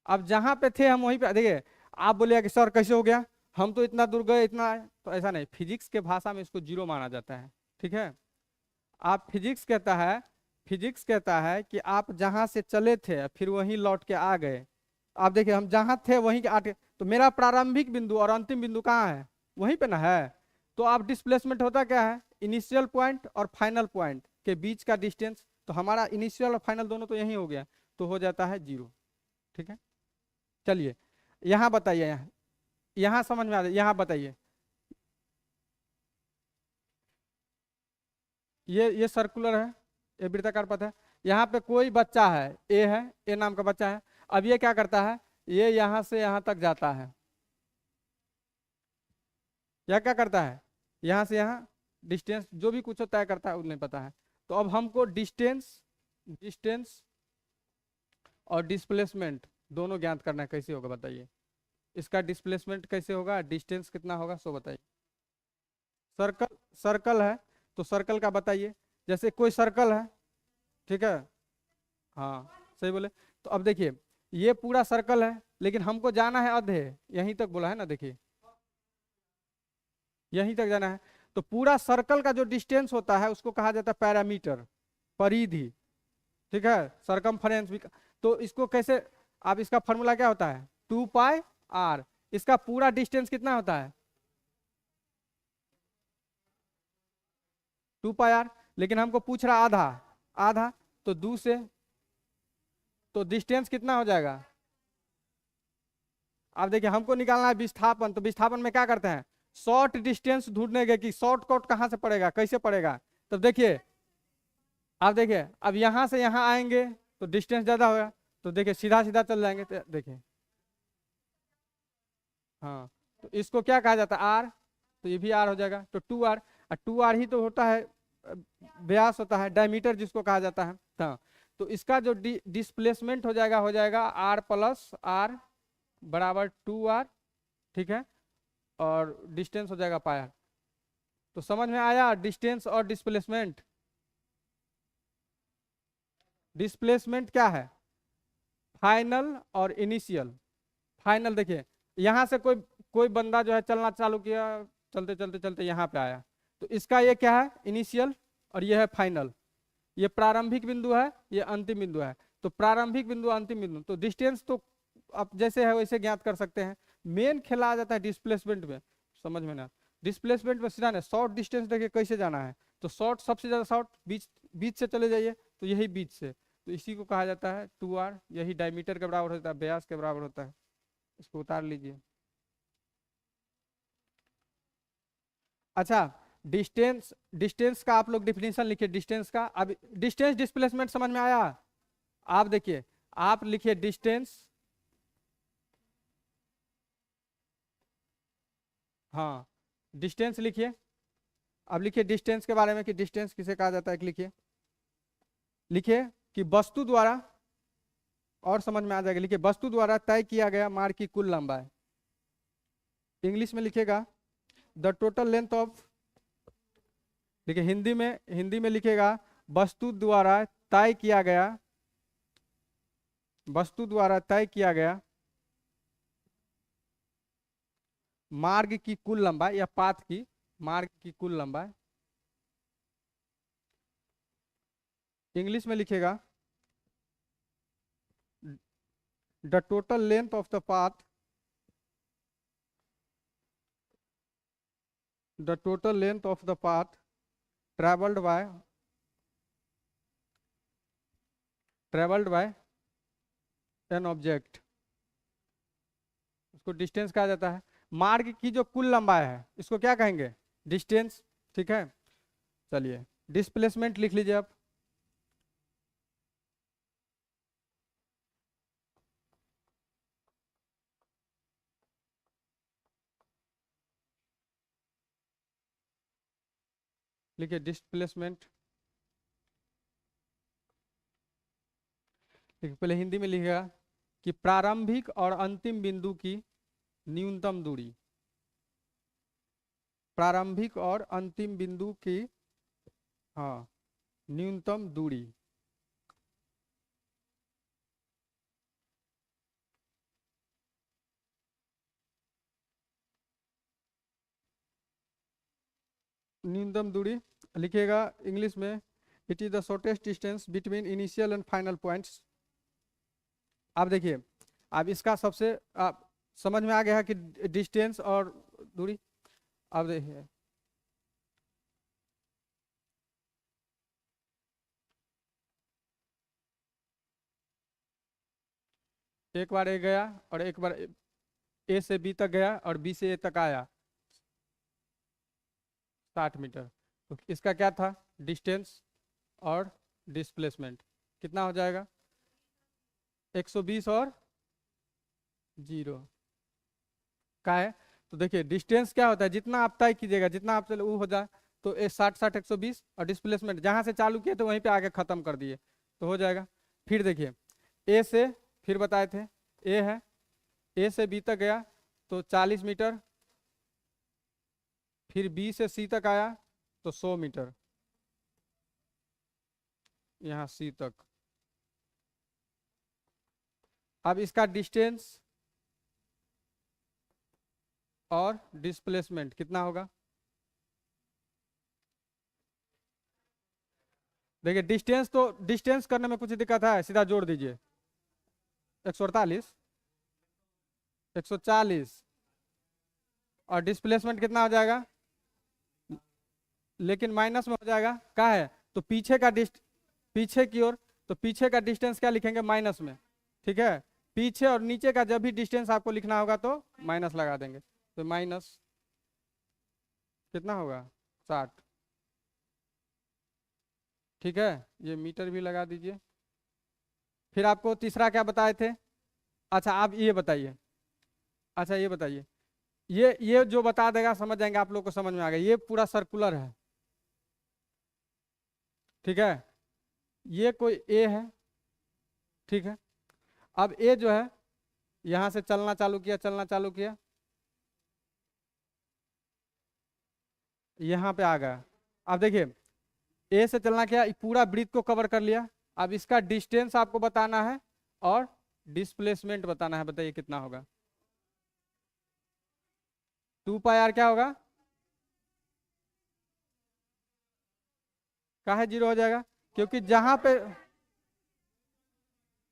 अब जहां पे थे हम वहीं पे, देखिए आप बोलिए कि सर कैसे हो गया, हम तो इतना दूर गए इतना आए, तो ऐसा नहीं, फिजिक्स के भाषा में इसको 0 माना जाता है, ठीक है। आप फिजिक्स कहता है कि आप जहां से चले थे फिर वहीं लौट के आ गए। आप देखिए हम जहां थे वहीं के आगे, तो मेरा प्रारंभिक बिंदु और अंतिम बिंदु कहाँ है, वहीं पे ना है। तो आप डिस्प्लेसमेंट होता क्या है, इनिशियल पॉइंट और फाइनल पॉइंट के बीच का डिस्टेंस, तो हमारा इनिशियल और फाइनल दोनों तो यहीं हो गया, तो हो जाता है 0, ठीक है। चलिए यहाँ बताइए, यहाँ समझ में आ जाए, यहाँ बताइए, ये सर्कुलर है, ये वृत्ताकार पथ है। यहाँ पे कोई बच्चा है, ए नाम का बच्चा है। अब ये क्या करता है, ये यहाँ से यहाँ तक जाता है, या क्या करता है, यहाँ से यहाँ डिस्टेंस जो भी कुछ तय करता है उन्हें पता है। तो अब हमको डिस्टेंस डिस्टेंस और डिस्प्लेसमेंट दोनों ज्ञात करना है, कैसे होगा बताइए। इसका डिस्प्लेसमेंट कैसे होगा, डिस्टेंस कितना होगा, सो बताइए। सर्कल सर्कल है, तो सर्कल का बताइए। जैसे कोई सर्कल है, ठीक है, हाँ सही बोले। तो अब देखिए ये पूरा सर्कल है, लेकिन हमको जाना है अधे, यहीं तक बोला है ना, देखिए यहीं तक जाना है। तो पूरा सर्कल का जो डिस्टेंस होता है उसको कहा जाता है पैरामीटर, परिधि, ठीक है, सरकमफ्रेंस भी। तो इसको कैसे, आप इसका फॉर्मूला क्या होता है, 2πr। इसका पूरा डिस्टेंस कितना होता है, 2πr, लेकिन हमको पूछ रहा आधा, आधा, तो 2 से, तो डिस्टेंस कितना हो जाएगा। अब देखिए हमको निकालना है विस्थापन, तो विस्थापन में क्या करते हैं, शॉर्ट डिस्टेंस ढूंढने के कि शॉर्ट कट कहाँ से पड़ेगा, कैसे पड़ेगा। तब देखिए, अब देखिए अब यहाँ से यहाँ आएंगे तो डिस्टेंस ज्यादा होगा, तो देखिए सीधा सीधा चल जाएंगे, तो देखिए, हाँ, तो इसको क्या कहा जाता है, आर, तो ये भी आर हो जाएगा, तो 2r। 2r ही तो होता है व्यास, होता है डायमीटर जिसको कहा जाता है। हाँ, तो इसका जो डिस्प्लेसमेंट हो जाएगा आर प्लस आर बराबर 2r, ठीक है, और डिस्टेंस हो जाएगा पाया। तो समझ में आया डिस्टेंस और डिस्प्लेसमेंट। डिस्प्लेसमेंट क्या है, फाइनल और इनिशियल। फाइनल देखिए यहाँ से कोई कोई बंदा जो है चलना चालू किया, चलते चलते चलते यहाँ पे आया। तो इसका ये क्या है, इनिशियल, और ये है फाइनल। ये प्रारंभिक बिंदु है, ये अंतिम बिंदु है। तो प्रारंभिक बिंदु अंतिम बिंदु, तो डिस्टेंस तो आप जैसे है वैसे ज्ञात कर सकते हैं। मेन खेला आ जाता है डिस्प्लेसमेंट में, समझ में ना। डिस्प्लेसमेंट में सीधा ना शॉर्ट डिस्टेंस देखिए कैसे जाना है, तो शॉर्ट सबसे ज्यादा शॉर्ट बीच बीच से चले जाइए, तो यही बीच से, तो इसी को कहा जाता है 2r। यही डायमीटर के बराबर होता है, व्यास के बराबर होता है। इसको उतार लीजिए। अच्छा, डिस्टेंस, डिस्टेंस का आप लोग डिफिनेशन लिखिए डिस्टेंस का। अब डिस्टेंस डिस्प्लेसमेंट समझ में आया। आप देखिए, आप लिखिए डिस्टेंस, हाँ डिस्टेंस लिखिए। अब लिखिए डिस्टेंस के बारे में कि डिस्टेंस किसे कहा जाता है, लिखिए, लिखिए कि वस्तु द्वारा, और समझ में आ जाएगा, लिखिए वस्तु द्वारा तय किया गया मार्ग की कुल लंबाई। इंग्लिश में लिखिएगा द टोटल लेंथ ऑफ, देखिए हिंदी में लिखेगा वस्तु द्वारा तय किया गया, वस्तु द्वारा तय किया गया मार्ग की कुल लंबाई, या पाथ की, मार्ग की कुल लंबाई। इंग्लिश में लिखेगा the total length of the path, the total length of the path travelled by an object, उसको डिस्टेंस कहा जाता है। मार्ग की जो कुल लंबाई है इसको क्या कहेंगे, डिस्टेंस। ठीक है, चलिए डिस्प्लेसमेंट लिख लीजिए आप। लिखिए डिस्प्लेसमेंट, पहले हिंदी में लिखेगा कि प्रारंभिक और अंतिम बिंदु की न्यूनतम दूरी, प्रारंभिक और अंतिम बिंदु की, हाँ, न्यूनतम दूरी। न्यूनतम दूरी लिखिएगा इंग्लिश में, it is the shortest distance between initial and final points. आप देखिए, अब इसका सबसे आप समझ में आ गया है कि डिस्टेंस और दूरी। अब देखिए, एक बार ए गया और एक बार ए से बी तक गया और बी से ए तक आया 60 मीटर। तो इसका क्या था, डिस्टेंस और डिस्प्लेसमेंट कितना हो जाएगा, 120 और 0 का है। तो देखिए डिस्टेंस क्या होता है, जितना आप तय कीजिएगा, जितना आप चलो वो हो जाए, तो 60 120, और डिस्प्लेसमेंट जहां से चालू किए तो वहीं पे आगे खत्म कर दिए तो हो जाएगा। फिर देखिए ए से, फिर बताए थे ए है, ए से बी तक गया तो 40 मीटर, फिर बी से सी तक आया तो 100 मीटर, यहाँ सी तक। अब इसका डिस्टेंस और डिस्प्लेसमेंट कितना होगा, देखिए डिस्टेंस, तो डिस्टेंस करने में कुछ दिक्कत है, सीधा जोड़ दीजिए 148, 140, और डिस्प्लेसमेंट कितना हो जाएगा, लेकिन माइनस में हो जाएगा, क्या है, तो पीछे का पीछे की ओर, तो पीछे का डिस्टेंस क्या लिखेंगे, माइनस में। ठीक है, पीछे और नीचे का जब भी डिस्टेंस आपको लिखना होगा तो माइनस लगा देंगे, तो माइनस कितना होगा, 60। ठीक है, ये मीटर भी लगा दीजिए। फिर आपको तीसरा क्या बताए थे, अच्छा आप ये बताइए, अच्छा ये बताइए, ये जो बता देगा समझ जाएंगे, आप लोग को समझ में आ गया, ये पूरा सर्कुलर है। ठीक है, ये कोई ए है, ठीक है। अब ए जो है यहां से चलना चालू किया, चलना चालू किया, यहाँ पे आ गया। अब देखिए ए से चलना किया, पूरा वृत्त को कवर कर लिया। अब इसका डिस्टेंस आपको बताना है और डिस्प्लेसमेंट बताना है, बताइए कितना होगा, 2 पाई आर क्या होगा, काहे जीरो हो जाएगा? क्योंकि जहां पे,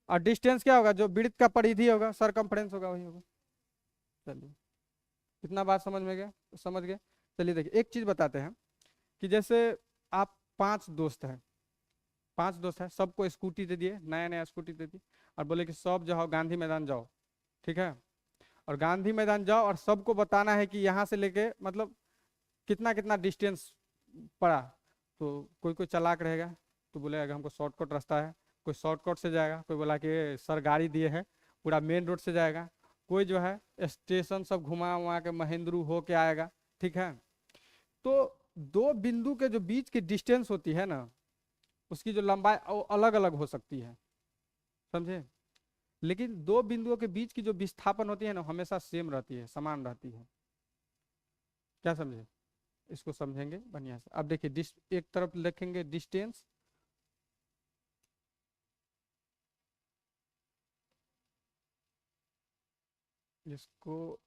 और डिस्टेंस क्या होगा? जो वृत्त का परिधि होगा, सरकमफ्रेंस होगा, वही होगा। चलिए, इतना बात समझ में गया? समझ गए? चलिए देखिए, एक चीज बताते हैं कि जैसे आप पांच दोस्त हैं, पांच दोस्त हैं, सबको स्कूटी दे दिए, नया नया स्कूटी दे दी, और बोले कि सब जाओ गांधी मैदान जाओ, ठीक है? और गांधी मैदान जाओ और सबको बताना है कि यहाँ से लेके मतलब कितना कितना डिस्टेंस पड़ा। तो कोई कोई चालाक रहेगा तो बोलेगा हमको शॉर्टकट रास्ता है, कोई शॉर्टकट से जाएगा, कोई बोला कि सर गाड़ी दिए हैं पूरा मेन रोड से जाएगा, कोई जो है स्टेशन सब घुमा वमा के महेंद्रू हो के आएगा, ठीक है? तो दो बिंदु के जो बीच की डिस्टेंस होती है ना, उसकी जो लंबाई वो अलग अलग हो सकती है, समझे? लेकिन दो बिंदुओं के बीच की जो विस्थापन होती है ना, हमेशा सेम रहती है, समान रहती है। क्या समझे? इसको समझेंगे बढ़िया से। अब देखिए, एक तरफ लिखेंगे डिस्टेंस, जिसको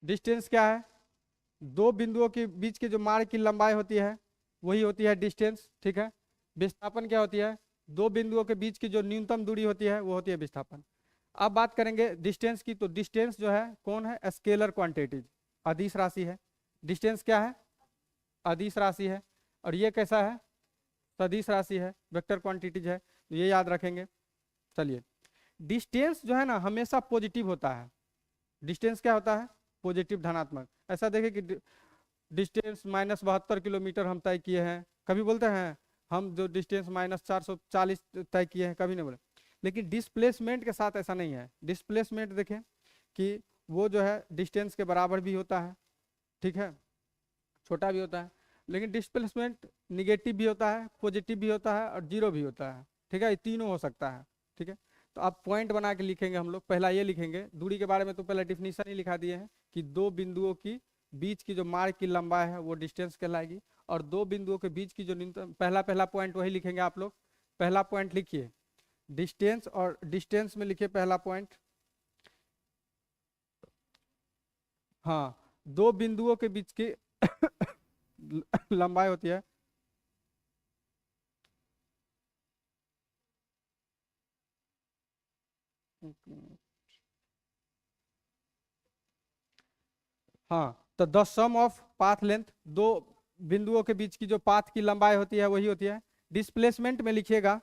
डिस्टेंस क्या है? दो बिंदुओं के बीच के जो मार्ग की लंबाई होती है वही होती है डिस्टेंस, ठीक है? विस्थापन क्या होती है? दो बिंदुओं के बीच की जो न्यूनतम दूरी होती है वो होती है विस्थापन। अब बात करेंगे डिस्टेंस की, तो डिस्टेंस जो है कौन है? स्केलर क्वांटिटीज, अदिश राशि है। डिस्टेंस क्या है? अदिश राशि है। और ये कैसा है? सदिश राशि है, वेक्टर क्वांटिटीज है, तो ये याद रखेंगे। चलिए, डिस्टेंस जो है ना हमेशा पॉजिटिव होता है। डिस्टेंस क्या होता है? पॉजिटिव, धनात्मक। ऐसा देखें कि डिस्टेंस -72 किलोमीटर हम तय किए हैं, कभी बोलते हैं हम जो डिस्टेंस -440 तय किए हैं? कभी नहीं बोले। लेकिन डिस्प्लेसमेंट के साथ ऐसा नहीं है। डिस्प्लेसमेंट देखें कि वो जो है डिस्टेंस के बराबर भी होता है, ठीक है, छोटा भी होता है। लेकिन डिस्प्लेसमेंट निगेटिव भी होता है, पॉजिटिव भी होता है और जीरो भी होता है, ठीक है? ये तीनों हो सकता है, ठीक है? तो आप पॉइंट बना के लिखेंगे हम लोग। पहला ये लिखेंगे, दूरी के बारे में तो पहले डिफिनीशन ही लिखा दिए हैं कि दो बिंदुओं की बीच की जो मार्ग की लंबाई है वो डिस्टेंस कहलाएगी। और दो बिंदुओं के बीच की जो न्यूनतम, पहला पहला पॉइंट वही लिखेंगे आप लोग। पहला पॉइंट लिखिए डिस्टेंस, और डिस्टेंस में लिखिए पहला पॉइंट। हाँ, दो बिंदुओं के बीच की लंबाई होती है। हाँ, तो the sum of path length, दो बिंदुओं के बीच की जो पाथ की लंबाई होती है वही होती है। डिस्प्लेसमेंट में लिखिएगा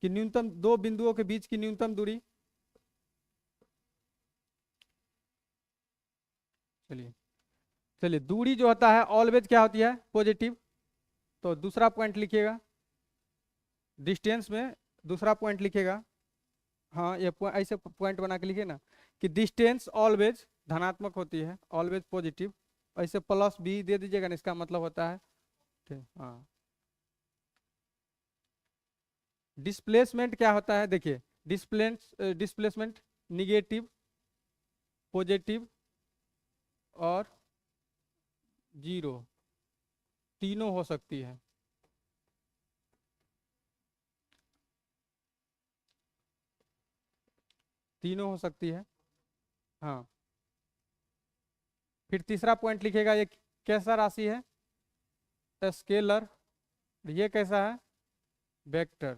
कि न्यूनतम, दो बिंदुओं के बीच की न्यूनतम दूरी। चलिए, चलिए, दूरी जो होता है ऑलवेज क्या होती है? पॉजिटिव। तो दूसरा पॉइंट लिखिएगा डिस्टेंस में, दूसरा पॉइंट लिखिएगा। हाँ, ये ऐसे पॉइंट बना के लिखिए ना कि डिस्टेंस ऑलवेज धनात्मक होती है, ऑलवेज पॉजिटिव। ऐसे प्लस बी दे दीजिएगा ना, इसका मतलब होता है, ठीक, हाँ। डिस्प्लेसमेंट क्या होता है? देखिए, डिस्प्लेसमेंट निगेटिव, पॉजिटिव और जीरो, तीनों हो सकती है। तीनों हो सकती है, हाँ। फिर तीसरा पॉइंट लिखेगा, ये कैसा राशि है? स्केलर। ये कैसा है? वेक्टर।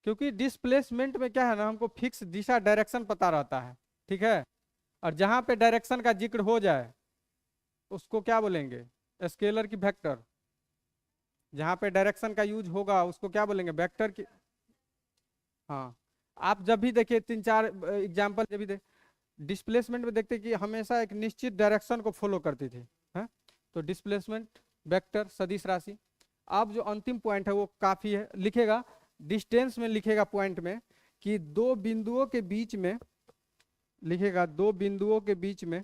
क्योंकि डिस्प्लेसमेंट में क्या है ना, हमको फिक्स दिशा डायरेक्शन पता रहता है, ठीक है? और जहां पे डायरेक्शन का जिक्र हो जाए उसको क्या बोलेंगे? स्केलर की वेक्टर। जहां पे डायरेक्शन का यूज होगा उसको क्या बोलेंगे? वेक्टर की। हाँ, आप जब भी देखिए, तीन चार एग्जाम्पल जब भी देख, डिस्प्लेसमेंट में देखते कि हमेशा एक निश्चित डायरेक्शन को फॉलो करती थी, है? तो डिस्प्लेसमेंट वेक्टर, सदिश राशि। अब जो अंतिम पॉइंट है वो काफी है, लिखेगा डिस्टेंस में, लिखेगा पॉइंट में कि दो बिंदुओं के बीच में, लिखेगा दो बिंदुओं के बीच में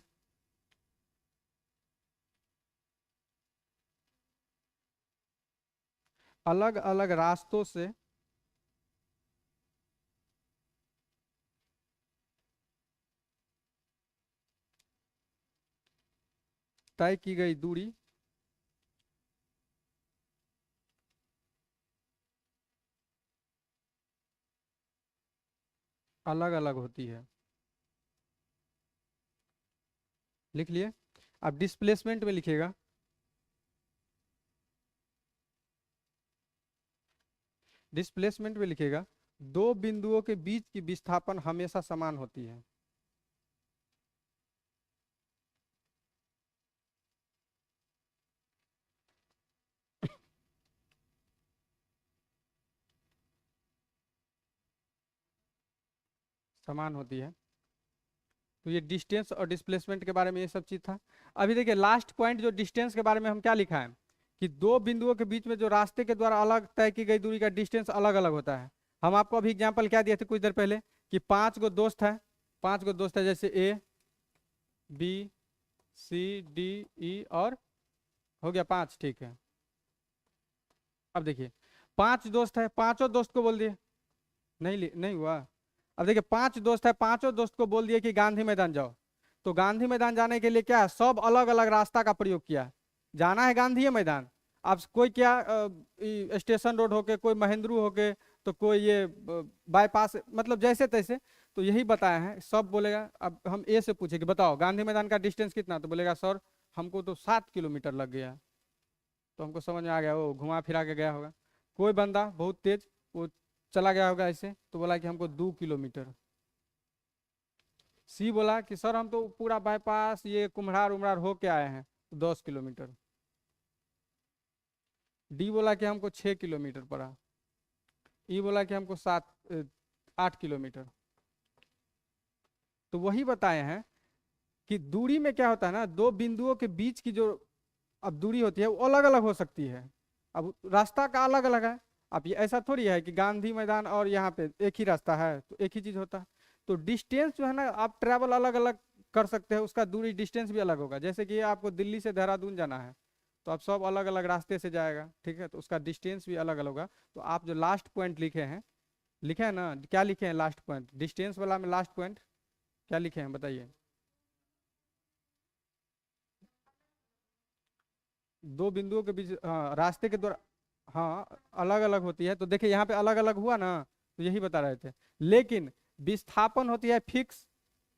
अलग अलग रास्तों से तय की गई दूरी अलग अलग होती है। लिख लिए। अब डिस्प्लेसमेंट में लिखिएगा, डिस्प्लेसमेंट में लिखिएगा दो बिंदुओं के बीच की विस्थापन हमेशा समान होती है। समान होती है। तो ये डिस्टेंस और डिस्प्लेसमेंट के बारे में ये सब चीज था। अभी देखिए लास्ट पॉइंट जो डिस्टेंस के बारे में हम क्या लिखा है कि दो बिंदुओं के बीच में जो रास्ते के द्वारा अलग तय की गई दूरी का डिस्टेंस अलग अलग होता है। हम आपको अभी एग्जांपल क्या दिए थे कुछ देर पहले कि 5 गो दोस्त है, 5 गो दोस्त है जैसे A B C D E और हो गया 5, ठीक है। अब देखिए 5 दोस्त है, पांचों दोस्त को बोल दिए, नहीं हुआ। अब देखिए 5 दोस्त है, पांचों दोस्त को बोल दिए कि गांधी मैदान जाओ। तो गांधी मैदान जाने के लिए क्या है, सब अलग अलग रास्ता का प्रयोग किया। जाना है गांधी मैदान, अब कोई क्या स्टेशन रोड होके, कोई महेंद्रू होके, तो कोई ये बाईपास, मतलब जैसे तैसे। तो यही बताया है, सब बोलेगा। अब हम ए से पूछे कि बताओ गांधी मैदान का डिस्टेंस कितना, तो बोलेगा सर हमको तो 7 किलोमीटर लग गया। तो हमको समझ में आ गया वो घुमा फिरा के गया होगा। कोई बंदा बहुत तेज वो चला गया होगा ऐसे, तो बोला कि हमको 2 किलोमीटर। सी बोला कि सर हम तो पूरा बाईपास ये कुम्हरार उमरार होके आए हैं, तो 10 किलोमीटर। डी बोला कि हमको 6 किलोमीटर पड़ा। ई बोला कि हमको 8 किलोमीटर। तो वही बताए हैं कि दूरी में क्या होता है ना, दो बिंदुओं के बीच की जो अब दूरी होती है वो अलग अलग हो सकती है। अब रास्ता का अलग अलग है। अब ये ऐसा थोड़ी है कि गांधी मैदान और यहाँ पे एक ही रास्ता है तो एक ही चीज होता है। तो डिस्टेंस जो है ना, आप ट्रैवल अलग अलग कर सकते हैं, उसका दूरी डिस्टेंस भी अलग होगा। जैसे कि आपको दिल्ली से देहरादून जाना है, तो आप सब अलग अलग रास्ते से जाएगा, ठीक है, तो उसका डिस्टेंस भी अलग अलग होगा। तो आप जो लास्ट पॉइंट लिखे हैं, लिखे हैं ना, क्या लिखे हैं लास्ट पॉइंट डिस्टेंस वाला में, लास्ट पॉइंट क्या लिखे हैं बताइए। दो बिंदुओं के बीच, हाँ, रास्ते के द्वारा, हाँ, अलग अलग होती है। तो देखिए यहाँ पे अलग अलग हुआ ना, तो यही बता रहे थे। लेकिन विस्थापन होती है फिक्स,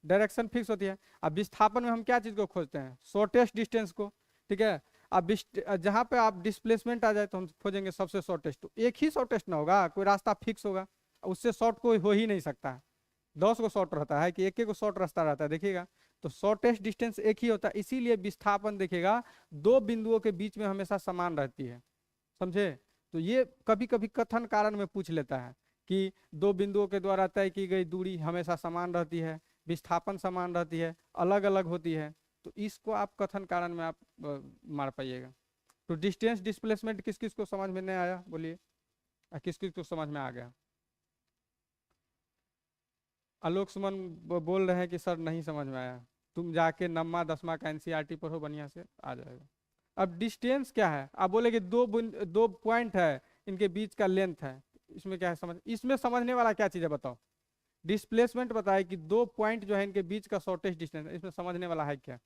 डायरेक्शन फिक्स होती है। अब विस्थापन में हम क्या चीज को खोजते हैं, शॉर्टेस्ट डिस्टेंस को, ठीक है। अब जहाँ पे आप डिस्प्लेसमेंट आ जाए तो हम खोजेंगे सबसे शॉर्टेस्ट। तो एक ही शॉर्टेस्ट ना होगा, कोई रास्ता फिक्स होगा, उससे शॉर्ट कोई हो ही नहीं सकता है। 10 गो शॉर्ट रहता है कि एक एक शॉर्ट रास्ता रहता है, देखिएगा। तो शॉर्टेस्ट डिस्टेंस एक ही होता है, इसीलिए विस्थापन देखिएगा दो बिंदुओं के बीच में हमेशा समान रहती है, समझे। तो ये कभी कभी कथन कारण में पूछ लेता है कि दो बिंदुओं के द्वारा तय की गई दूरी हमेशा समान रहती है, विस्थापन समान रहती है, अलग अलग होती है। तो इसको आप कथन कारण में आप मार पाइएगा। तो डिस्टेंस डिस्प्लेसमेंट किस किस को समझ में नहीं आया बोलिए, किस किस को समझ में आ गया। आलोक सुमन बोल रहे हैं कि सर नहीं समझ में आया। तुम जाके 9वां 10वां का एनसीईआरटी पढ़ो, बढ़िया से आ जाएगा। अब डिस्टेंस क्या है, आप बोले कि दो पॉइंट है, इनके बीच का लेंथ है। इसमें क्या है समझ, इसमें समझने वाला क्या चीज है बताओ। डिस्प्लेसमेंट बताए कि दो पॉइंट जो है इनके बीच का शॉर्टेस्ट डिस्टेंस है, इसमें समझने वाला है क्या।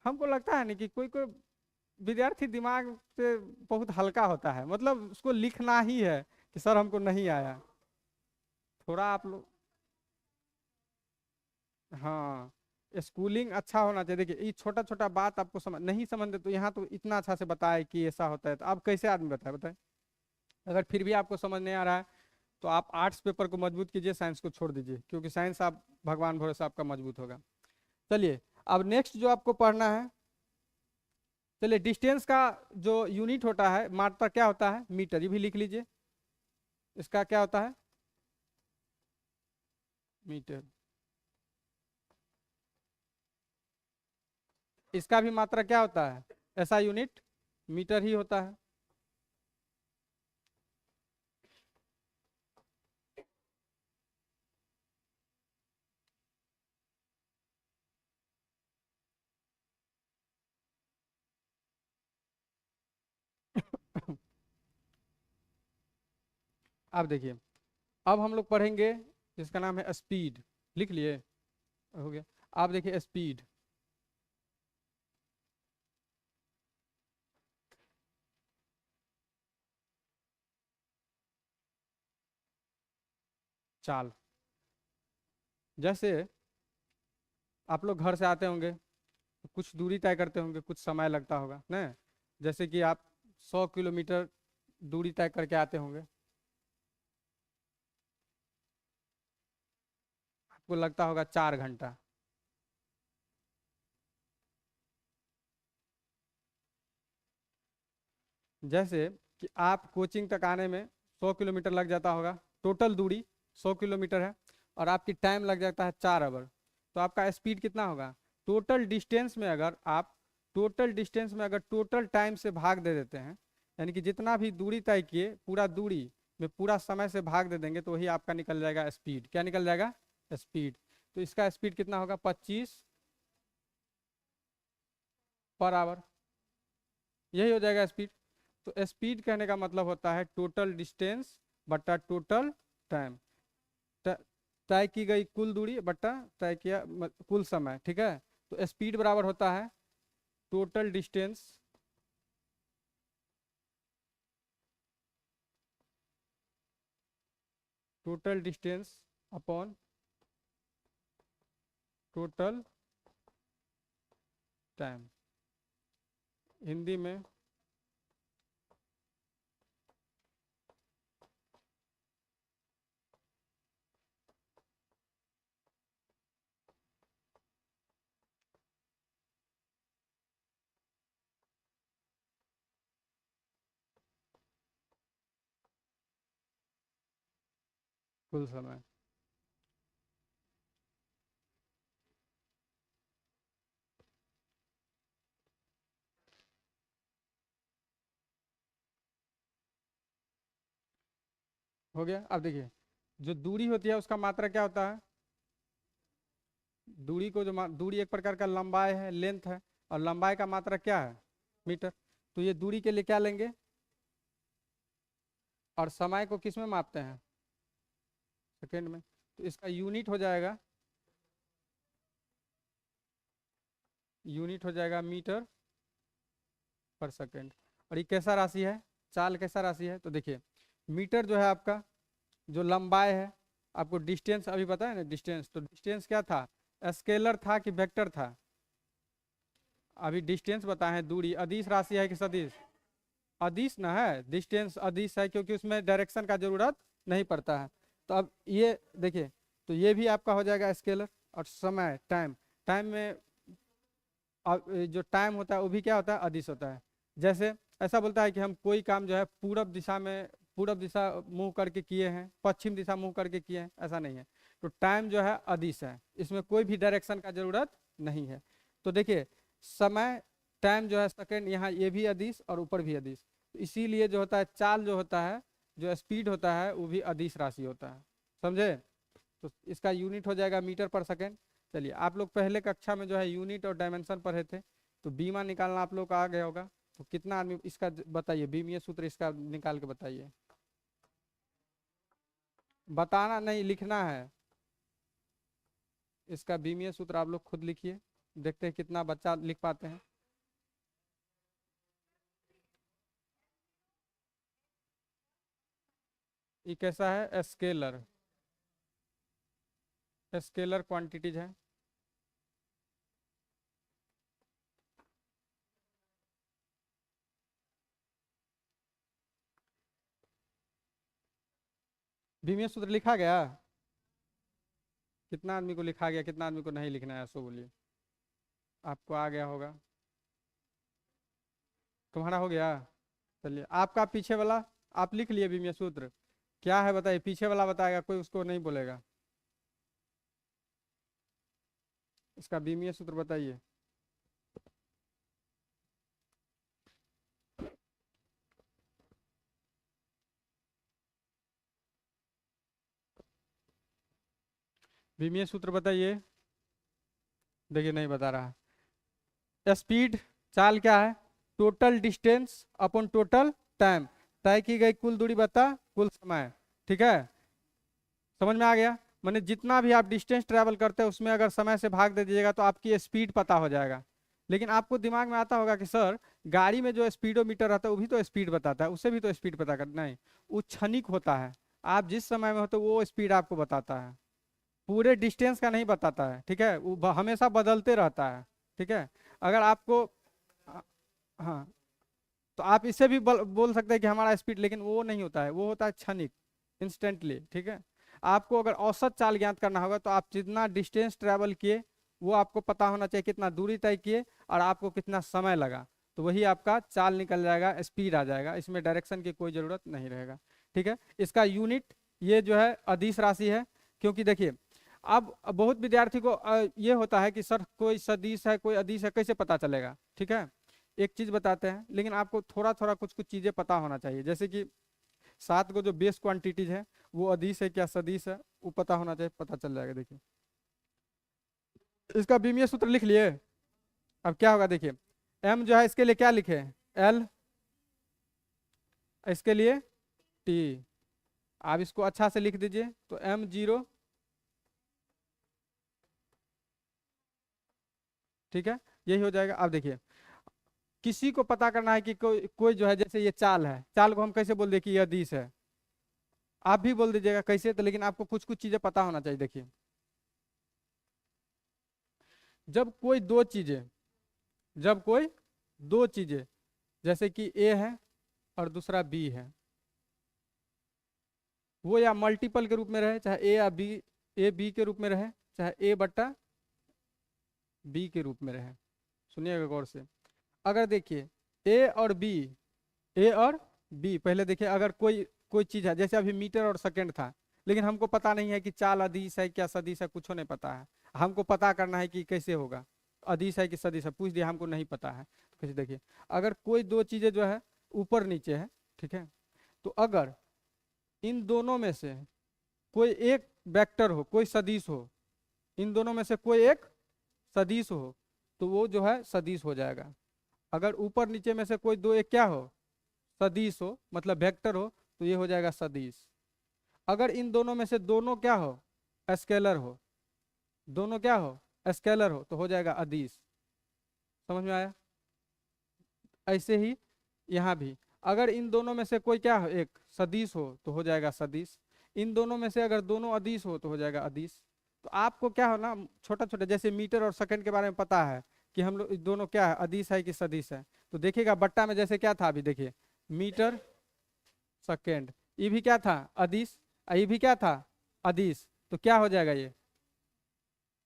हमको लगता है ना कि कोई कोई विद्यार्थी दिमाग से बहुत हल्का होता है, मतलब उसको लिखना ही है कि सर हमको नहीं आया। थोड़ा आप लोग, हाँ, स्कूलिंग अच्छा होना चाहिए। देखिए ये छोटा छोटा बात आपको समझ नहीं समझते, तो यहाँ तो इतना अच्छा से बताए कि ऐसा होता है, तो आप कैसे आदमी बताए बताए। अगर फिर भी आपको समझ नहीं आ रहा है, तो आप आर्ट्स पेपर को मजबूत कीजिए, साइंस को छोड़ दीजिए, क्योंकि साइंस आप भगवान भरोसे आपका मजबूत होगा। चलिए अब नेक्स्ट जो आपको पढ़ना है, चलिए डिस्टेंस का जो यूनिट होता है, मात्रा क्या होता है, मीटर, ये भी लिख लीजिए। इसका क्या होता है, मीटर। इसका भी मात्रा क्या होता है, ऐसा यूनिट मीटर ही होता है। अब देखिए, अब हम लोग पढ़ेंगे जिसका नाम है स्पीड। लिख लिए, हो गया। आप देखिए स्पीड, चाल। जैसे आप लोग घर से आते होंगे तो कुछ दूरी तय करते होंगे, कुछ समय लगता होगा ना। जैसे कि आप 100 किलोमीटर दूरी तय करके आते होंगे, आपको लगता होगा 4 घंटा। जैसे कि आप कोचिंग तक आने में 100 किलोमीटर लग जाता होगा, टोटल दूरी 100 किलोमीटर है, और आपकी टाइम लग जाता है 4 आवर। तो आपका स्पीड कितना होगा? टोटल डिस्टेंस में अगर आप टोटल टाइम से भाग दे देते हैं, यानी कि जितना भी दूरी तय किए पूरा दूरी में पूरा समय से भाग दे देंगे, तो वही आपका निकल जाएगा स्पीड। क्या निकल जाएगा? स्पीड। तो इसका स्पीड कितना होगा? 25 पर आवर। यही हो जाएगा स्पीड। तो स्पीड कहने का मतलब होता है टोटल डिस्टेंस बटा टोटल टाइम, तय की गई कुल दूरी बटा तय किया कुल समय। ठीक है, तो स्पीड बराबर होता है total distance upon total time. Hindi में कुल समय। हो गया। अब देखिए, जो दूरी होती है उसका मात्रा क्या होता है? दूरी को जो दूरी एक प्रकार का लंबाई है, लेंथ है, और लंबाई का मात्रा क्या है? मीटर। तो ये दूरी के लिए क्या लेंगे? और समय को किस में मापते हैं? सेकेंड में। तो इसका यूनिट हो जाएगा मीटर पर सेकेंड। और ये कैसा राशि है? चाल कैसा राशि है? तो देखिए, मीटर जो है आपका जो लंबाई है, आपको डिस्टेंस अभी पता है ना, डिस्टेंस। तो डिस्टेंस क्या था? स्केलर था कि वेक्टर था? अभी डिस्टेंस बताए हैं, दूरी अदिश राशि है कि सदिश? अदिश ना है, डिस्टेंस अदिश है, क्योंकि उसमें डायरेक्शन का जरूरत नहीं पड़ता है। तो अब ये देखिए, तो ये भी आपका हो जाएगा स्केलर। और समय टाइम, टाइम में जो टाइम होता है वो भी क्या होता है? अदिश होता है। जैसे ऐसा बोलता है कि हम कोई काम जो है पूरब दिशा मुंह करके किए हैं, पश्चिम दिशा मुंह करके किए हैं, ऐसा नहीं है। तो टाइम जो है अदिश है, इसमें कोई भी डायरेक्शन का जरूरत नहीं है। तो देखिए, समय टाइम जो है सेकेंड, यहाँ ये भी अदिश और ऊपर भी अदिश। तो इसीलिए जो होता है चाल जो होता है, जो स्पीड होता है, वो भी अदिश राशि होता है। समझे? तो इसका यूनिट हो जाएगा मीटर पर सेकेंड। चलिए, आप लोग पहले कक्षा में जो है यूनिट और डायमेंशन पढ़े थे, तो बीमा निकालना आप लोग का आ गया होगा। तो कितना आदमी इसका बताइए, बीमीय सूत्र इसका निकाल के बताइए। बताना नहीं, लिखना है। इसका बीमीय सूत्र आप लोग खुद लिखिए, देखते हैं कितना बच्चा लिख पाते हैं। ये कैसा है? स्केलर, स्केलर क्वांटिटीज है। बीमीय सूत्र लिखा गया? कितना आदमी को लिखा गया, कितना आदमी को नहीं लिखना है, सो बोलिए। आपको आ गया होगा, तुम्हारा हो गया। चलिए, आपका पीछे वाला आप लिख लिए बीमीय सूत्र? क्या है बताइए, पीछे वाला बताएगा, कोई उसको नहीं बोलेगा। इसका बीमीय सूत्र बताइए। बीमीय सूत्र बताइए। देखिए, नहीं बता रहा। स्पीड, चाल क्या है? Total distance upon total time, तय की गई कुल दूरी बता कुल समय। ठीक है, समझ में आ गया? मैंने जितना भी आप डिस्टेंस ट्रैवल करते हैं उसमें अगर समय से भाग दे दीजिएगा तो आपकी स्पीड पता हो जाएगा। लेकिन आपको दिमाग में आता होगा कि सर, गाड़ी में जो स्पीडोमीटर रहता है वो भी तो स्पीड बताता है, उसे भी तो स्पीड पता करना है। वो क्षणिक होता है, आप जिस समय में होते हो वो स्पीड आपको बताता है, पूरे डिस्टेंस का नहीं बताता है, ठीक है, वो हमेशा बदलते रहता है, ठीक है। अगर आपको हाँ, तो आप इससे भी बोल सकते हैं कि हमारा स्पीड, लेकिन वो नहीं होता है, वो होता है क्षणिक, इंस्टेंटली, ठीक है। आपको अगर औसत चाल ज्ञात करना होगा तो आप जितना डिस्टेंस ट्रेवल किए वो आपको पता होना चाहिए, कितना दूरी तय किए और आपको कितना समय लगा, तो वही आपका चाल निकल जाएगा, स्पीड आ जाएगा, इसमें डायरेक्शन की कोई ज़रूरत नहीं रहेगा, ठीक है। इसका यूनिट ये जो है अदिश राशि है, क्योंकि देखिए अब बहुत विद्यार्थी को ये होता है कि सर कोई सदिश है कोई अदिश है, कैसे पता चलेगा, ठीक है। एक चीज बताते हैं, लेकिन आपको थोड़ा थोड़ा कुछ कुछ चीजें पता होना चाहिए, जैसे कि 7 को जो बेस क्वांटिटीज है वो अदिश है क्या सदिश है, वो पता होना चाहिए, पता चल जाएगा। देखिए इसका बीमीय सूत्र लिख लिए। अब क्या होगा देखिए, एम जो है इसके लिए क्या लिखे, एल, इसके लिए टी। आप इसको अच्छा से लिख दीजिए, तो m0, ठीक है, यही हो जाएगा। अब देखिए किसी को पता करना है कि कोई कोई जो है, जैसे ये चाल है, चाल को हम कैसे बोल दे कि यह दिश है, आप भी बोल दीजिएगा कैसे, तो लेकिन आपको कुछ कुछ चीजें पता होना चाहिए। देखिए जब कोई दो चीजें जब कोई दो चीजें जैसे कि ए है और दूसरा बी है, वो या मल्टीपल के रूप में रहे, चाहे ए या बी, ए बी के रूप में रहे, चाहे ए बट्टा बी के रूप में रहे, सुनिएगा गौर से। अगर देखिए ए और बी, ए और बी, पहले देखिए अगर कोई कोई चीज है, जैसे अभी मीटर और सेकंड था, लेकिन हमको पता नहीं है कि चाल अदिश है क्या सदिश है, कुछ नहीं पता है, हमको पता करना है कि कैसे होगा, अदिश है कि सदिश है, पूछ दिया हमको नहीं पता है, तो कैसे देखिए अगर कोई दो चीजें जो है ऊपर नीचे है, ठीक है, तो अगर इन दोनों में से कोई एक वेक्टर हो, कोई सदिश हो, इन दोनों में से कोई एक सदिश हो, तो वो जो है सदिश हो जाएगा। अगर ऊपर नीचे में से कोई दो एक क्या हो, सदिश हो, मतलब वेक्टर हो, तो ये हो जाएगा सदिश। अगर इन दोनों में से दोनों क्या हो, स्केलर हो, दोनों क्या हो, स्केलर हो, तो हो जाएगा अदिश। समझ में आया। ऐसे ही यहाँ भी अगर इन दोनों में से कोई क्या हो, एक सदिश हो, तो हो जाएगा सदिश। इन दोनों में से अगर दोनों अदिश हो तो हो जाएगा अदिश। तो आपको क्या हो ना, छोटा छोटा जैसे मीटर और सेकंड के बारे में पता है कि हम लोग दोनों क्या है, अदिश है कि सदिश है, तो देखिएगा बट्टा में जैसे क्या था, अभी देखिए मीटर सेकेंड, ये भी क्या था अदिश, ये भी क्या था अदिश, तो क्या हो जाएगा, ये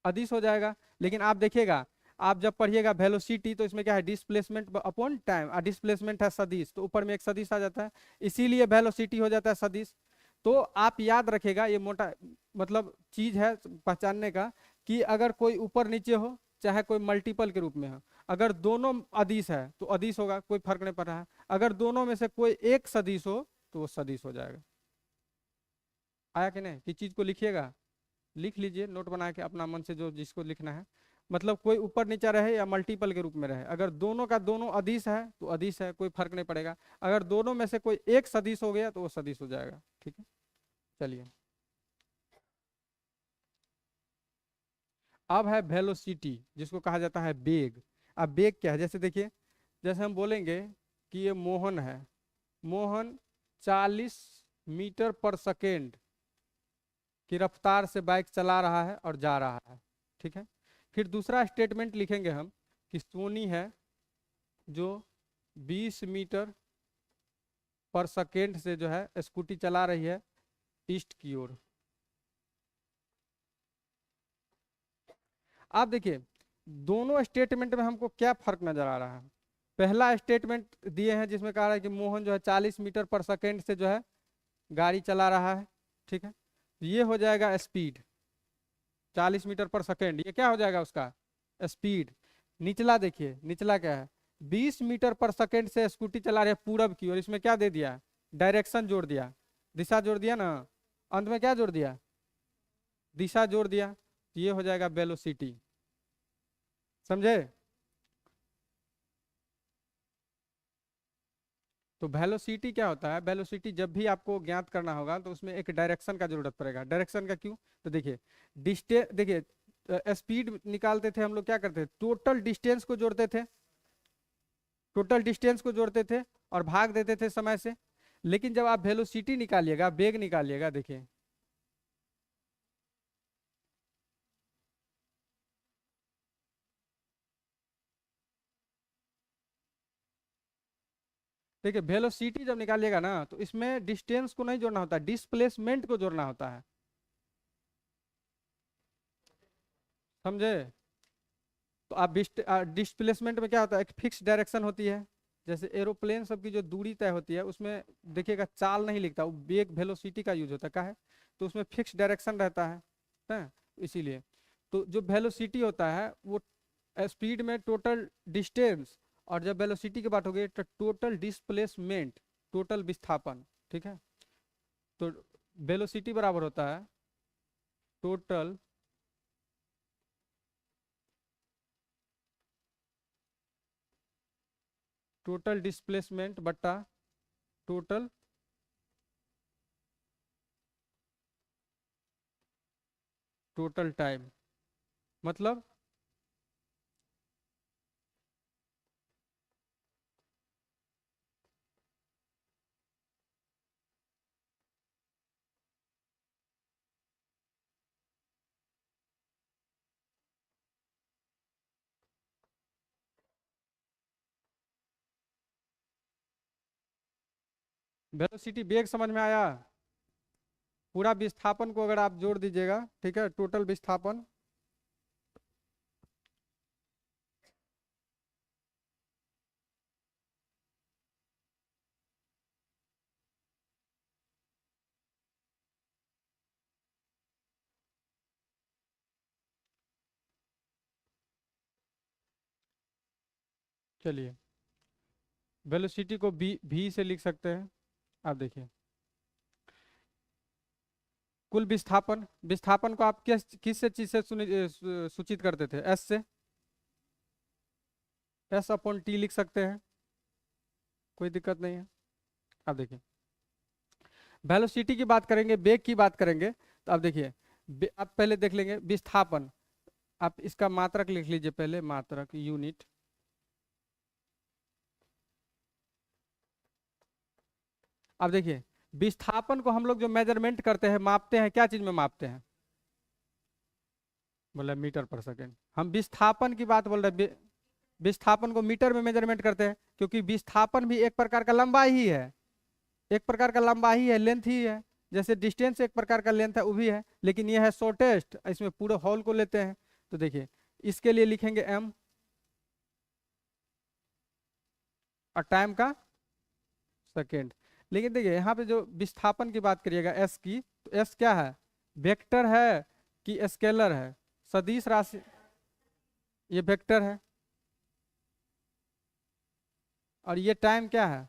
अदिश हो जाएगा। लेकिन आप देखिएगा, आप जब पढ़िएगा वेलोसिटी, तो इसमें क्या है डिस्प्लेसमेंट अपॉन टाइम, डिस्प्लेसमेंट है सदिश, तो ऊपर में एक सदिश आ जाता है, इसीलिए वेलोसिटी हो जाता है सदिश। तो आप याद रखेगा, ये मोटा मतलब चीज है पहचानने का, कि अगर कोई ऊपर नीचे हो, चाहे कोई मल्टीपल के रूप में हो, अगर दोनों अदिश है तो अदिश होगा, कोई फर्क नहीं पड़ रहा है। अगर दोनों में से कोई एक सदिश हो तो वो सदिश हो जाएगा। आया कि नहीं, किस चीज को लिखिएगा, लिख लीजिए नोट बना के अपना मन से, जो जिसको लिखना है, मतलब कोई ऊपर नीचे रहे या मल्टीपल के रूप में रहे, अगर दोनों का दोनों अदिश है तो अदिश है, कोई फर्क नहीं पड़ेगा। अगर दोनों में से कोई एक सदिश हो गया तो वो सदिश हो जाएगा, ठीक है। चलिए अब है वेलोसिटी, जिसको कहा जाता है वेग। अब वेग क्या है, जैसे देखिए, जैसे हम बोलेंगे कि ये मोहन है, मोहन 40 मीटर पर सेकेंड की रफ्तार से बाइक चला रहा है और जा रहा है, ठीक है। फिर दूसरा स्टेटमेंट लिखेंगे हम कि सोनी है जो 20 मीटर पर सेकेंड से जो है स्कूटी चला रही है ईस्ट की ओर। आप देखिए दोनों स्टेटमेंट में हमको क्या फर्क नजर आ रहा है। पहला स्टेटमेंट दिए हैं जिसमें कहा रहा है कि मोहन जो है 40 मीटर पर सेकेंड से जो है गाड़ी चला रहा है, ठीक है, ये हो जाएगा स्पीड, 40 मीटर पर सेकेंड, ये क्या हो जाएगा उसका स्पीड। निचला देखिए, निचला क्या है, 20 मीटर पर सेकेंड से स्कूटी चला रहे पूरब की और इसमें क्या दे दिया, डायरेक्शन जोड़ दिया, दिशा जोड़ दिया ना, अंत में क्या जोड़ दिया, दिशा जोड़ दिया, तो ये हो जाएगा वेलोसिटी। समझे। तो वेलोसिटी क्या होता है, वेलोसिटी जब भी आपको ज्ञात करना होगा तो उसमें एक डायरेक्शन का जरूरत पड़ेगा। डायरेक्शन का क्यों, तो देखिए डिस्टेंस, देखिए स्पीड निकालते थे हम लोग, क्या करते थे, टोटल डिस्टेंस को जोड़ते थे, टोटल डिस्टेंस को जोड़ते थे और भाग देते थे समय से। लेकिन जब आप वेलोसिटी निकालिएगा, वेग निकालिएगा, देखिए देखिए वेलोसिटी जब निकालिएगा ना तो इसमें डिस्टेंस को नहीं जोड़ना होता, डिस्प्लेसमेंट को जोड़ना होता है, समझे? तो आप डिस्प्लेसमेंट में क्या होता है, एक फिक्स डायरेक्शन होती है, जैसे एरोप्लेन सब की जो दूरी तय होती है उसमें देखिएगा चाल नहीं लिखता, वो वेग वेलोसिटी का यूज होता है, क्या है, तो उसमें फिक्स डायरेक्शन रहता है इसीलिए। तो जो वेलोसिटी होता है वो स्पीड में टोटल डिस्टेंस, और जब वेलोसिटी की बात होगी तो टोटल डिस्प्लेसमेंट, टोटल विस्थापन, ठीक है। तो वेलोसिटी बराबर होता है टोटल टोटल डिस्प्लेसमेंट बट्टा टोटल टोटल टाइम, मतलब वेलोसिटी वेग समझ में आया? पूरा विस्थापन को अगर आप जोड़ दीजिएगा, ठीक है, टोटल विस्थापन, चलिए वेलोसिटी को भी से लिख सकते हैं। आप देखिए कुल विस्थापन, विस्थापन को आप किस से चीज से सूचित करते थे, एस से, एस अपॉन टी लिख सकते हैं, कोई दिक्कत नहीं है। आप देखिए वेलोसिटी की बात करेंगे, वेग की बात करेंगे, तो आप देखिए आप पहले देख लेंगे विस्थापन, आप इसका मात्रक लिख लीजिए पहले, मात्रक यूनिट। अब देखिए विस्थापन को हम लोग जो मेजरमेंट करते हैं, मापते हैं, क्या चीज में मापते हैं, बोले मीटर पर सेकेंड। हम विस्थापन की बात बोल रहे हैं, विस्थापन को मीटर में मेजरमेंट करते हैं, क्योंकि विस्थापन भी एक प्रकार का लंबाई ही है, एक प्रकार का लंबाई ही है, लेंथ ही है, जैसे डिस्टेंस एक प्रकार का लेंथ है वो भी है, लेकिन ये है शॉर्टेस्ट, इसमें पूरे हॉल को लेते हैं। तो देखिए इसके लिए लिखेंगे एम, और टाइम का सेकेंड। लेकिन देखिए यहाँ पे जो विस्थापन की बात करिएगा एस की, तो एस क्या है, वेक्टर है कि स्केलर है, सदिश राशि, ये वेक्टर है, और ये टाइम क्या है,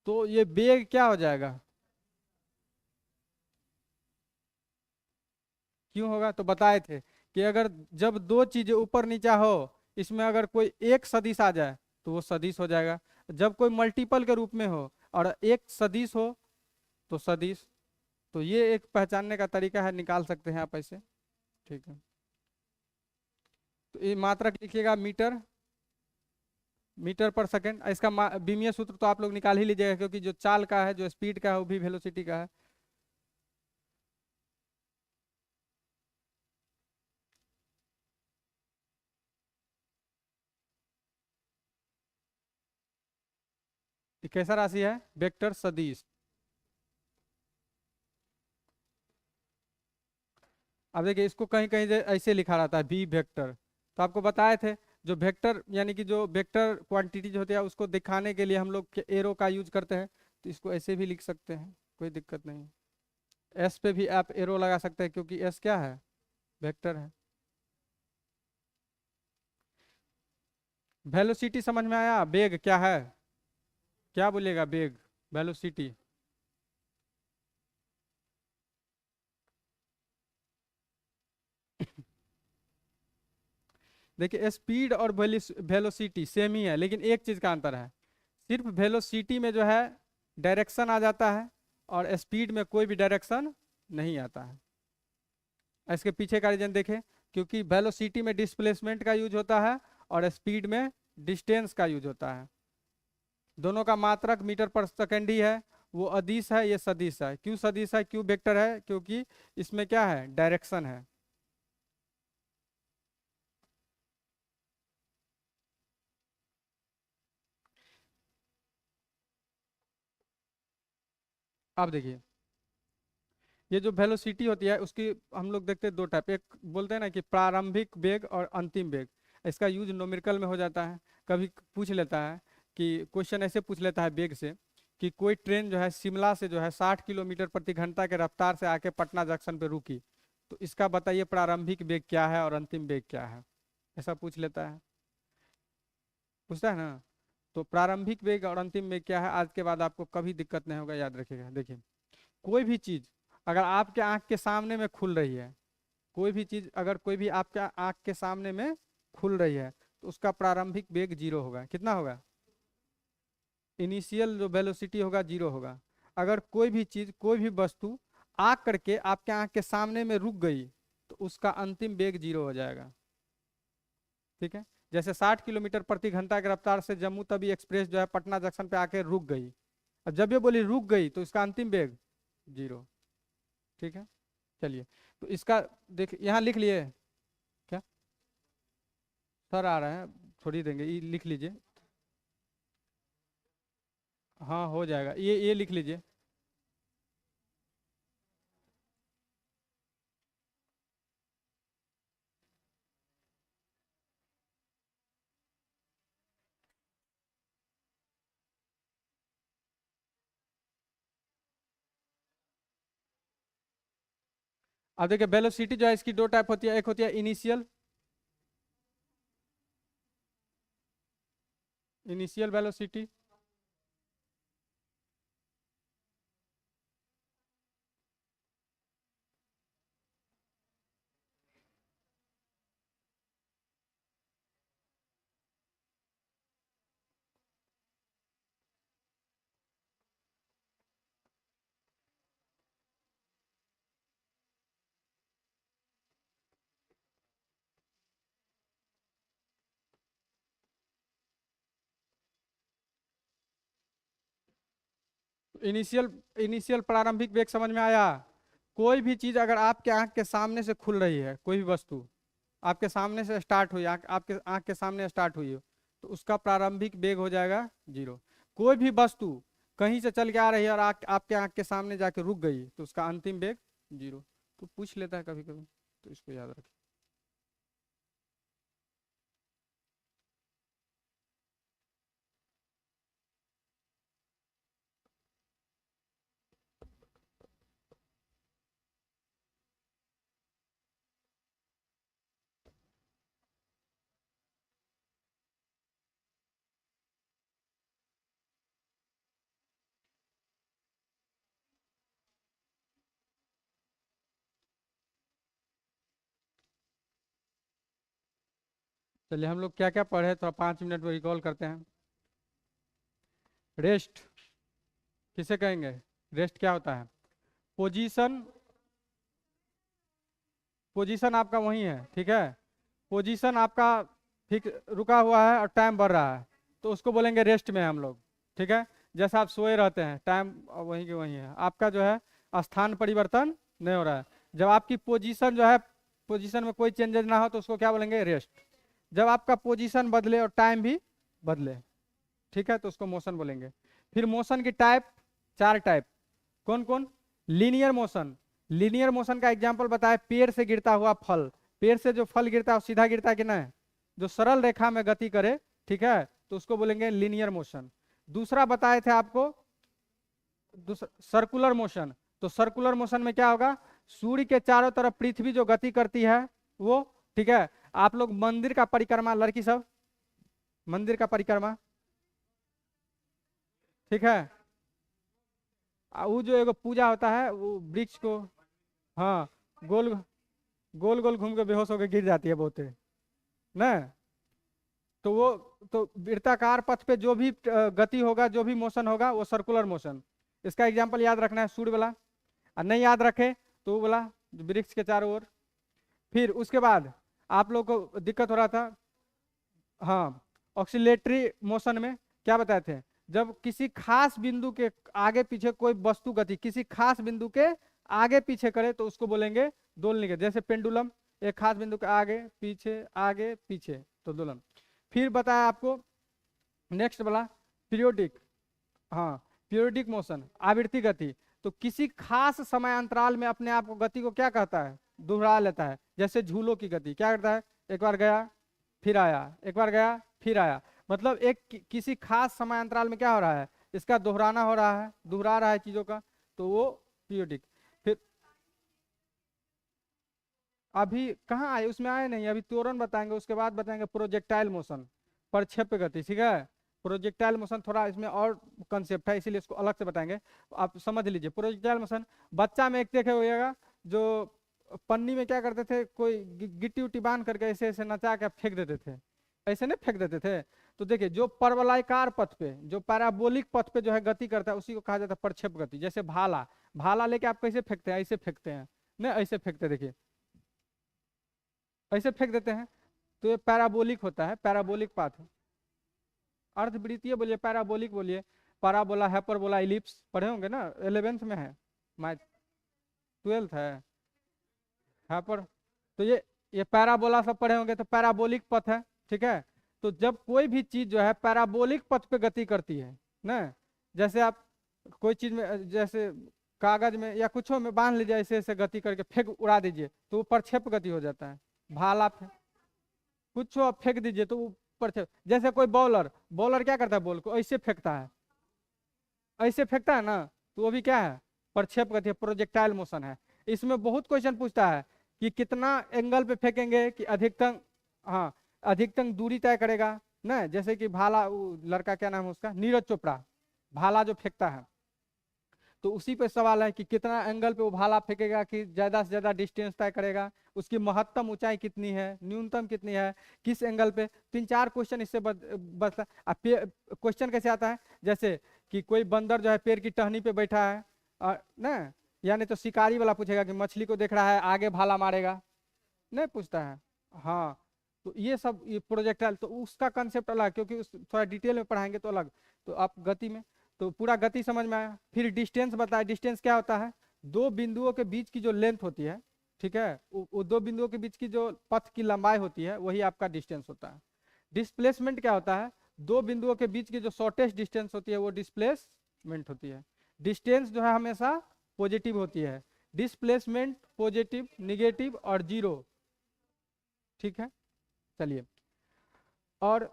तो ये वेग क्या हो जाएगा, क्यों होगा, तो बताए थे कि अगर जब दो चीजें ऊपर नीचा हो, इसमें अगर कोई एक सदिश आ जाए तो वो सदिश हो जाएगा, जब कोई मल्टीपल के रूप में हो और एक सदिश हो तो सदिश। तो ये एक पहचानने का तरीका है, निकाल सकते हैं आप ऐसे, ठीक है। तो ये मात्रक लिखिएगा मीटर, मीटर पर सेकंड, इसका विमीय सूत्र तो आप लोग निकाल ही लीजिएगा, क्योंकि जो चाल का है, जो स्पीड का है, वो भी वेलोसिटी का है। ये कैसा राशि है, वेक्टर सदिश। अब देखिए इसको कहीं कहीं ऐसे लिखा रहता है बी वेक्टर, तो आपको बताए थे जो वेक्टर यानी कि जो वेक्टर क्वांटिटी जो होती है उसको दिखाने के लिए हम लोग एरो का यूज करते हैं, तो इसको ऐसे भी लिख सकते हैं, कोई दिक्कत नहीं। एस पे भी आप एरो लगा सकते हैं, क्योंकि एस क्या है, वेक्टर है। वेलोसिटी समझ में आया, वेग क्या है, क्या बोलेगा वेग, वेलोसिटी, देखिए स्पीड और वेलोसिटी सेम ही है, लेकिन एक चीज का अंतर है, सिर्फ वेलोसिटी में जो है डायरेक्शन आ जाता है, और स्पीड में कोई भी डायरेक्शन नहीं आता है। इसके पीछे का रीजन देखें, क्योंकि वेलोसिटी में डिस्प्लेसमेंट का यूज होता है और स्पीड में डिस्टेंस का यूज होता है। दोनों का मात्रक मीटर पर सेकेंड ही है, वो अदिश है, ये सदिश है। क्यों सदिश है, क्यों वेक्टर है? क्योंकि इसमें क्या है, डायरेक्शन है। अब देखिए, ये जो वेलोसिटी होती है उसकी हम लोग देखते हैं दो टाइप। एक बोलते हैं ना कि प्रारंभिक वेग और अंतिम वेग। इसका यूज न्यूमेरिकल में हो जाता है। कभी पूछ लेता है कि क्वेश्चन ऐसे पूछ लेता है वेग से कि कोई ट्रेन जो है शिमला से जो है 60 किलोमीटर प्रति घंटा के रफ्तार से आके पटना जंक्शन पे रुकी, तो इसका बताइए प्रारंभिक वेग क्या है और अंतिम वेग क्या है। ऐसा पूछ लेता है, पूछता है ना। तो प्रारंभिक वेग और अंतिम वेग क्या है, आज के बाद आपको कभी दिक्कत नहीं होगा, याद रखिएगा। देखिए, कोई भी चीज अगर आपके आंख के सामने में खुल रही है, कोई भी चीज अगर कोई भी आपके आंख के सामने में खुल रही है, तो उसका प्रारंभिक वेग जीरो होगा। कितना होगा? इनिशियल जो वेलोसिटी होगा जीरो होगा। अगर कोई भी चीज, कोई भी वस्तु आ करके आपके आंख के सामने में रुक गई, तो उसका अंतिम वेग जीरो हो जाएगा। ठीक है। जैसे 60 किलोमीटर प्रति घंटा की रफ्तार से जम्मू तवी एक्सप्रेस जो है पटना जंक्शन पे आके रुक गई। अब जब ये बोली रुक गई तो इसका अंतिम वेग जीरो। ठीक है। चलिए, तो इसका देख यहाँ लिख लिए क्या? सर आ रहे हैं, थोड़ी देंगे, ये लिख लीजिए। हाँ हो जाएगा, ये लिख लीजिए। अब देखिए, वेलोसिटी जो है इसकी दो टाइप होती है। एक होती है initial, initial velocity. Initial, initial प्रारंभिक वेग समझ में आया? कोई भी चीज अगर आपके आंख के सामने से खुल रही है, कोई भी वस्तु आपके सामने से स्टार्ट हुई, आपके आंख के सामने स्टार्ट हुई हो, तो उसका प्रारंभिक वेग हो जाएगा जीरो। कोई भी वस्तु कहीं से चल के आ रही है और आपके आंख के सामने जाके रुक गई, तो उसका अंतिम वेग जीरो। तो पूछ लेता है कभी कभी, तो इसको याद रखें। चलिए, हम लोग क्या क्या पढ़े, थोड़ा 5 मिनट में रिकॉल करते हैं। रेस्ट किसे कहेंगे? रेस्ट क्या होता है? पोजीशन, पोजीशन आपका वही है, ठीक है। पोजीशन आपका ठीक रुका हुआ है और टाइम बढ़ रहा है, तो उसको बोलेंगे रेस्ट में हम लोग। ठीक है। जैसे आप सोए रहते हैं, टाइम वहीं के वहीं है, आपका जो है स्थान परिवर्तन नहीं हो रहा है। जब आपकी पोजीशन जो है, पोजीशन में कोई चेंजेस ना हो, तो उसको क्या बोलेंगे? रेस्ट। जब आपका पोजीशन बदले और टाइम भी बदले, ठीक है, तो उसको मोशन बोलेंगे। फिर मोशन की टाइप, चार टाइप। कौन कौन? Linear motion. लीनियर मोशन का एग्जांपल बताए, पेड़ से गिरता हुआ फल। पेड़ से जो फल गिरता है वो सीधा गिरता है कि नहीं? जो सरल रेखा में गति करे, ठीक है, तो उसको बोलेंगे लीनियर मोशन। दूसरा बताए थे आपको, सर्कुलर मोशन। तो सर्कुलर मोशन में क्या होगा? सूर्य के चारों तरफ पृथ्वी जो गति करती है वो, ठीक है। आप लोग मंदिर का परिक्रमा, लड़की सब मंदिर का परिक्रमा, ठीक है। वो जो एगो पूजा होता है, वो वृक्ष को, हाँ, गोल गोल गोल घूम के बेहोश होकर गिर जाती है बहुते ना। तो वो, तो वृत्ताकार पथ पे जो भी गति होगा, जो भी मोशन होगा, वो सर्कुलर मोशन। इसका एग्जांपल याद रखना है, सूर्य वाला। और नहीं याद रखे तो वो बोला वृक्ष के चारों ओर। फिर उसके बाद आप लोग को दिक्कत हो रहा था, हाँ, ऑक्सीलेटरी मोशन में क्या बताए थे? जब किसी खास बिंदु के आगे पीछे कोई वस्तु गति किसी खास बिंदु के आगे पीछे करे तो उसको बोलेंगे दोलनी गति। जैसे पेंडुलम एक खास बिंदु के आगे पीछे तो दोलन। फिर बताया आपको नेक्स्ट वाला पीरियोडिक, हाँ पीरियोडिक मोशन आवृत्ति गति। तो किसी खास समय अंतराल में अपने आप को गति को क्या कहता है, दोहरा लेता है। जैसे झूलों की गति क्या करता है, एक बार गया फिर आया, एक बार गया फिर आया। मतलब एक किसी खास समय अंतराल में क्या हो रहा है, इसका दोहराना हो रहा है, दोहरा रहा है चीजों का, तो वो पीरियोडिक। फिर अभी कहाँ आए, उसमें आए नहीं, अभी त्वरण बताएंगे, उसके बाद बताएंगे प्रोजेक्टाइल मोशन, प्रक्षेप्य गति। ठीक है, प्रोजेक्टाइल मोशन थोड़ा इसमें और कंसेप्ट है, इसीलिए इसको अलग से बताएंगे, आप समझ लीजिए। प्रोजेक्टाइल मोशन बच्चा में एक देखे होगा जो पन्नी में क्या करते थे, कोई गिट्टी उट्टी बांध करके ऐसे ऐसे नचा के फेंक देते थे, ऐसे नहीं फेंक देते थे। तो देखिए जो परवलयाकार पथ पे, जो पैराबोलिक पथ पे जो है गति करता है उसी को कहा जाता है प्रक्षेप गति। जैसे भाला, भाला लेके आप कैसे फेंकते हैं, ऐसे फेंकते हैं, नहीं ऐसे फेंकते, देखिए ऐसे फेंक देते हैं, तो ये पैराबोलिक होता है, पैराबोलिक पाथ है। अर्धवृत्तीय बोलिए, पैराबोलिक बोलिए, पैराबोला, हाइपरबोला, इलिप्स पढ़े होंगे ना, 11th में है, मैं 12th है हाइपर। तो ये पैराबोला सब पढ़े होंगे, तो पैराबोलिक पथ है। ठीक है, तो जब कोई भी चीज जो है पैराबोलिक पथ पे गति करती है ना, जैसे आप कोई चीज में, जैसे कागज में या कुछो में बांध लीजिए, ऐसे ऐसे गति करके फेंक उड़ा दीजिए तो वो प्रक्षेप गति हो जाता है। भाला कुछ आप फेंक दीजिए तो ऊपर से, जैसे कोई बॉलर, बॉलर क्या करता है, बॉल को ऐसे फेंकता है, ऐसे फेंकता है ना, तो वो भी क्या है, प्रक्षेप गति है, प्रोजेक्टाइल मोशन है। इसमें बहुत क्वेश्चन पूछता है कि कितना एंगल पे फेंकेंगे कि अधिकतम, हाँ अधिकतम दूरी तय करेगा ना। जैसे कि भाला, वो लड़का क्या नाम है उसका, नीरज चोपड़ा, भाला जो फेंकता है, तो उसी पे सवाल है कि कितना एंगल पे वो भाला फेंकेगा कि ज्यादा से ज्यादा डिस्टेंस तय करेगा, उसकी महत्तम ऊंचाई कितनी है, न्यूनतम कितनी है, किस एंगल पे। 3-4 क्वेश्चन इससे बचता। अब क्वेश्चन कैसे आता है, जैसे कि कोई बंदर जो है पेड़ की टहनी पे बैठा है ना, यानी तो शिकारी वाला पूछेगा कि मछली को देख रहा है आगे भाला मारेगा, नहीं पूछता है। हाँ, तो ये सब ये प्रोजेक्टाइल, तो उसका कंसेप्ट अलग है, क्योंकि उस थोड़ा डिटेल में पढ़ाएंगे तो अलग। तो आप गति में, तो पूरा गति समझ में आया। फिर डिस्टेंस बताया, डिस्टेंस क्या होता है, दो बिंदुओं के बीच की जो लेंथ होती है, ठीक है, वो दो बिंदुओं के बीच की जो पथ की लंबाई होती है वही आपका डिस्टेंस होता है। डिस्प्लेसमेंट क्या होता है, दो बिंदुओं के बीच की जो शॉर्टेस्ट डिस्टेंस होती है वो डिस्प्लेसमेंट होती है। डिस्टेंस जो है हमेशा पॉजिटिव होती है, डिस्प्लेसमेंट पॉजिटिव, निगेटिव और जीरो। ठीक है, चलिए। और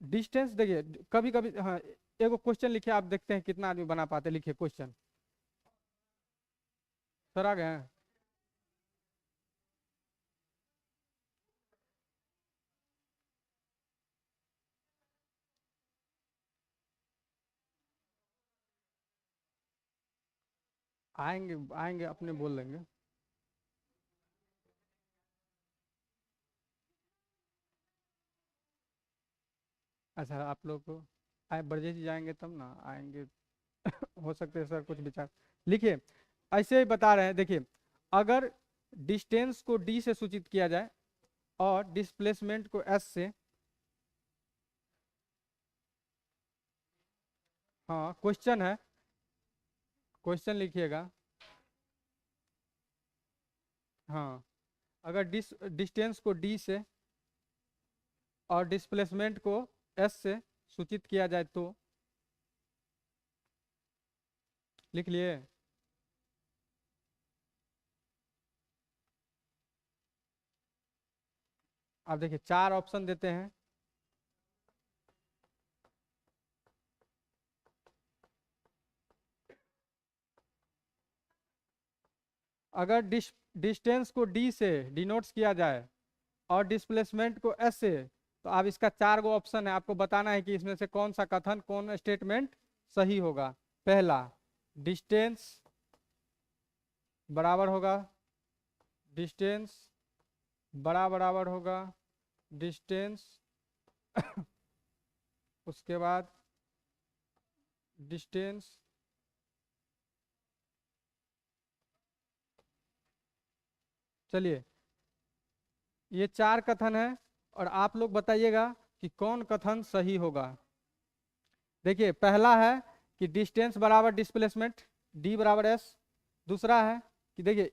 डिस्टेंस देखिए, कभी कभी, हाँ एगो क्वेश्चन लिखिए, आप देखते हैं कितना आदमी बना पाते, लिखिए क्वेश्चन। सर आ गए हैं? आएंगे आएंगे, अपने बोल लेंगे। अच्छा आप लोग को आए, ब्रजेश जी जाएंगे तब ना आएंगे। हो सकते हैं सर कुछ विचार लिखिए। ऐसे ही बता रहे हैं, देखिए अगर डिस्टेंस को डी से सूचित किया जाए और डिस्प्लेसमेंट को एस से, हाँ क्वेश्चन है, क्वेश्चन लिखिएगा। हाँ, अगर डिस्टेंस को डी से और डिस्प्लेसमेंट को एस से सूचित किया जाए तो, लिख लिए। अब देखिए 4 ऑप्शन देते हैं। अगर डिस्टेंस को डी से डिनोट्स किया जाए और डिस्प्लेसमेंट को एस से, तो आप इसका 4 गो ऑप्शन है, आपको बताना है कि इसमें से कौन सा कथन, कौन स्टेटमेंट सही होगा। पहला, डिस्टेंस बराबर होगा, डिस्टेंस बराबर होगा डिस्टेंस, उसके बाद डिस्टेंस चलिए ये 4 कथन है और आप लोग बताइएगा कि कौन कथन सही होगा। देखिए पहला है कि डिस्टेंस बराबर डिस्प्लेसमेंट, डी बराबर एस। दूसरा है कि देखिए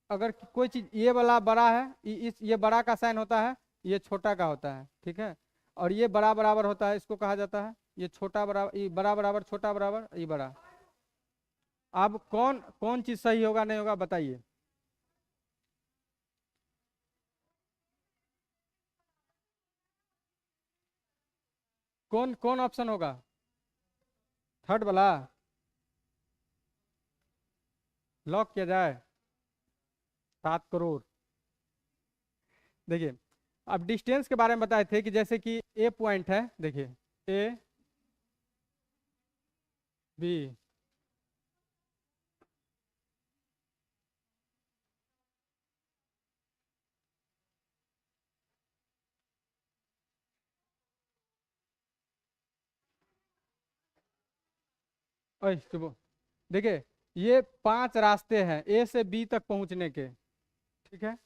अगर कोई चीज ये वाला बड़ा है, ये बड़ा का साइन होता है, ये छोटा का होता है, ठीक है। और ये बड़ा बराबर होता है, इसको कहा जाता है ये छोटा बराबर, ये बड़ा बराबर छोटा बराबर ये बड़ा। अब कौन कौन चीज सही होगा नहीं होगा बताइए। कौन कौन ऑप्शन होगा? थर्ड वाला लॉक किया जाए? 7 करोड़। देखिए अब डिस्टेंस के बारे में बताए थे कि जैसे कि ए पॉइंट है, देखिए ए बी, ओए चुप। देखिए ये 5 रास्ते हैं ए से बी तक पहुंचने के, ठीक है।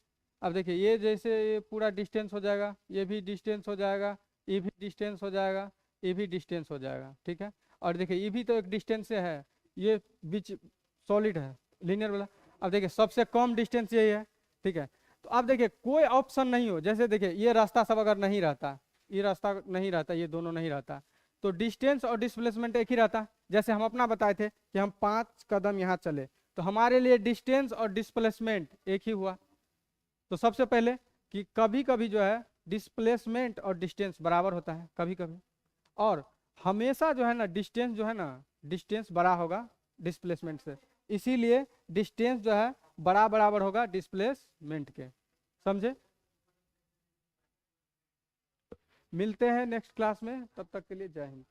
अब देखिए ये जैसे ये पूरा डिस्टेंस हो जाएगा, ये भी डिस्टेंस हो जाएगा, ये भी डिस्टेंस हो जाएगा, ये भी डिस्टेंस हो जाएगा, ठीक है। और देखिए ये भी तो एक डिस्टेंस से है, ये बीच सॉलिड है लीनियर वाला। अब देखिए सबसे कम डिस्टेंस यही है, ठीक है। तो अब देखिए कोई ऑप्शन नहीं हो, जैसे देखिए ये रास्ता सब अगर नहीं रहता, ये रास्ता नहीं रहता, ये दोनों नहीं रहता, तो डिस्टेंस और डिस्प्लेसमेंट एक ही रहता। जैसे हम अपना बताए थे कि हम 5 कदम यहाँ चले, तो हमारे लिए डिस्टेंस और डिस्प्लेसमेंट एक ही हुआ। तो सबसे पहले कि कभी कभी जो है डिस्प्लेसमेंट और डिस्टेंस बराबर होता है कभी कभी, और हमेशा जो है ना डिस्टेंस जो है ना, डिस्टेंस बड़ा होगा डिस्प्लेसमेंट से, इसीलिए डिस्टेंस जो है बड़ा बराबर होगा डिस्प्लेसमेंट के। समझे? मिलते हैं नेक्स्ट क्लास में, तब तक के लिए जय हिंद।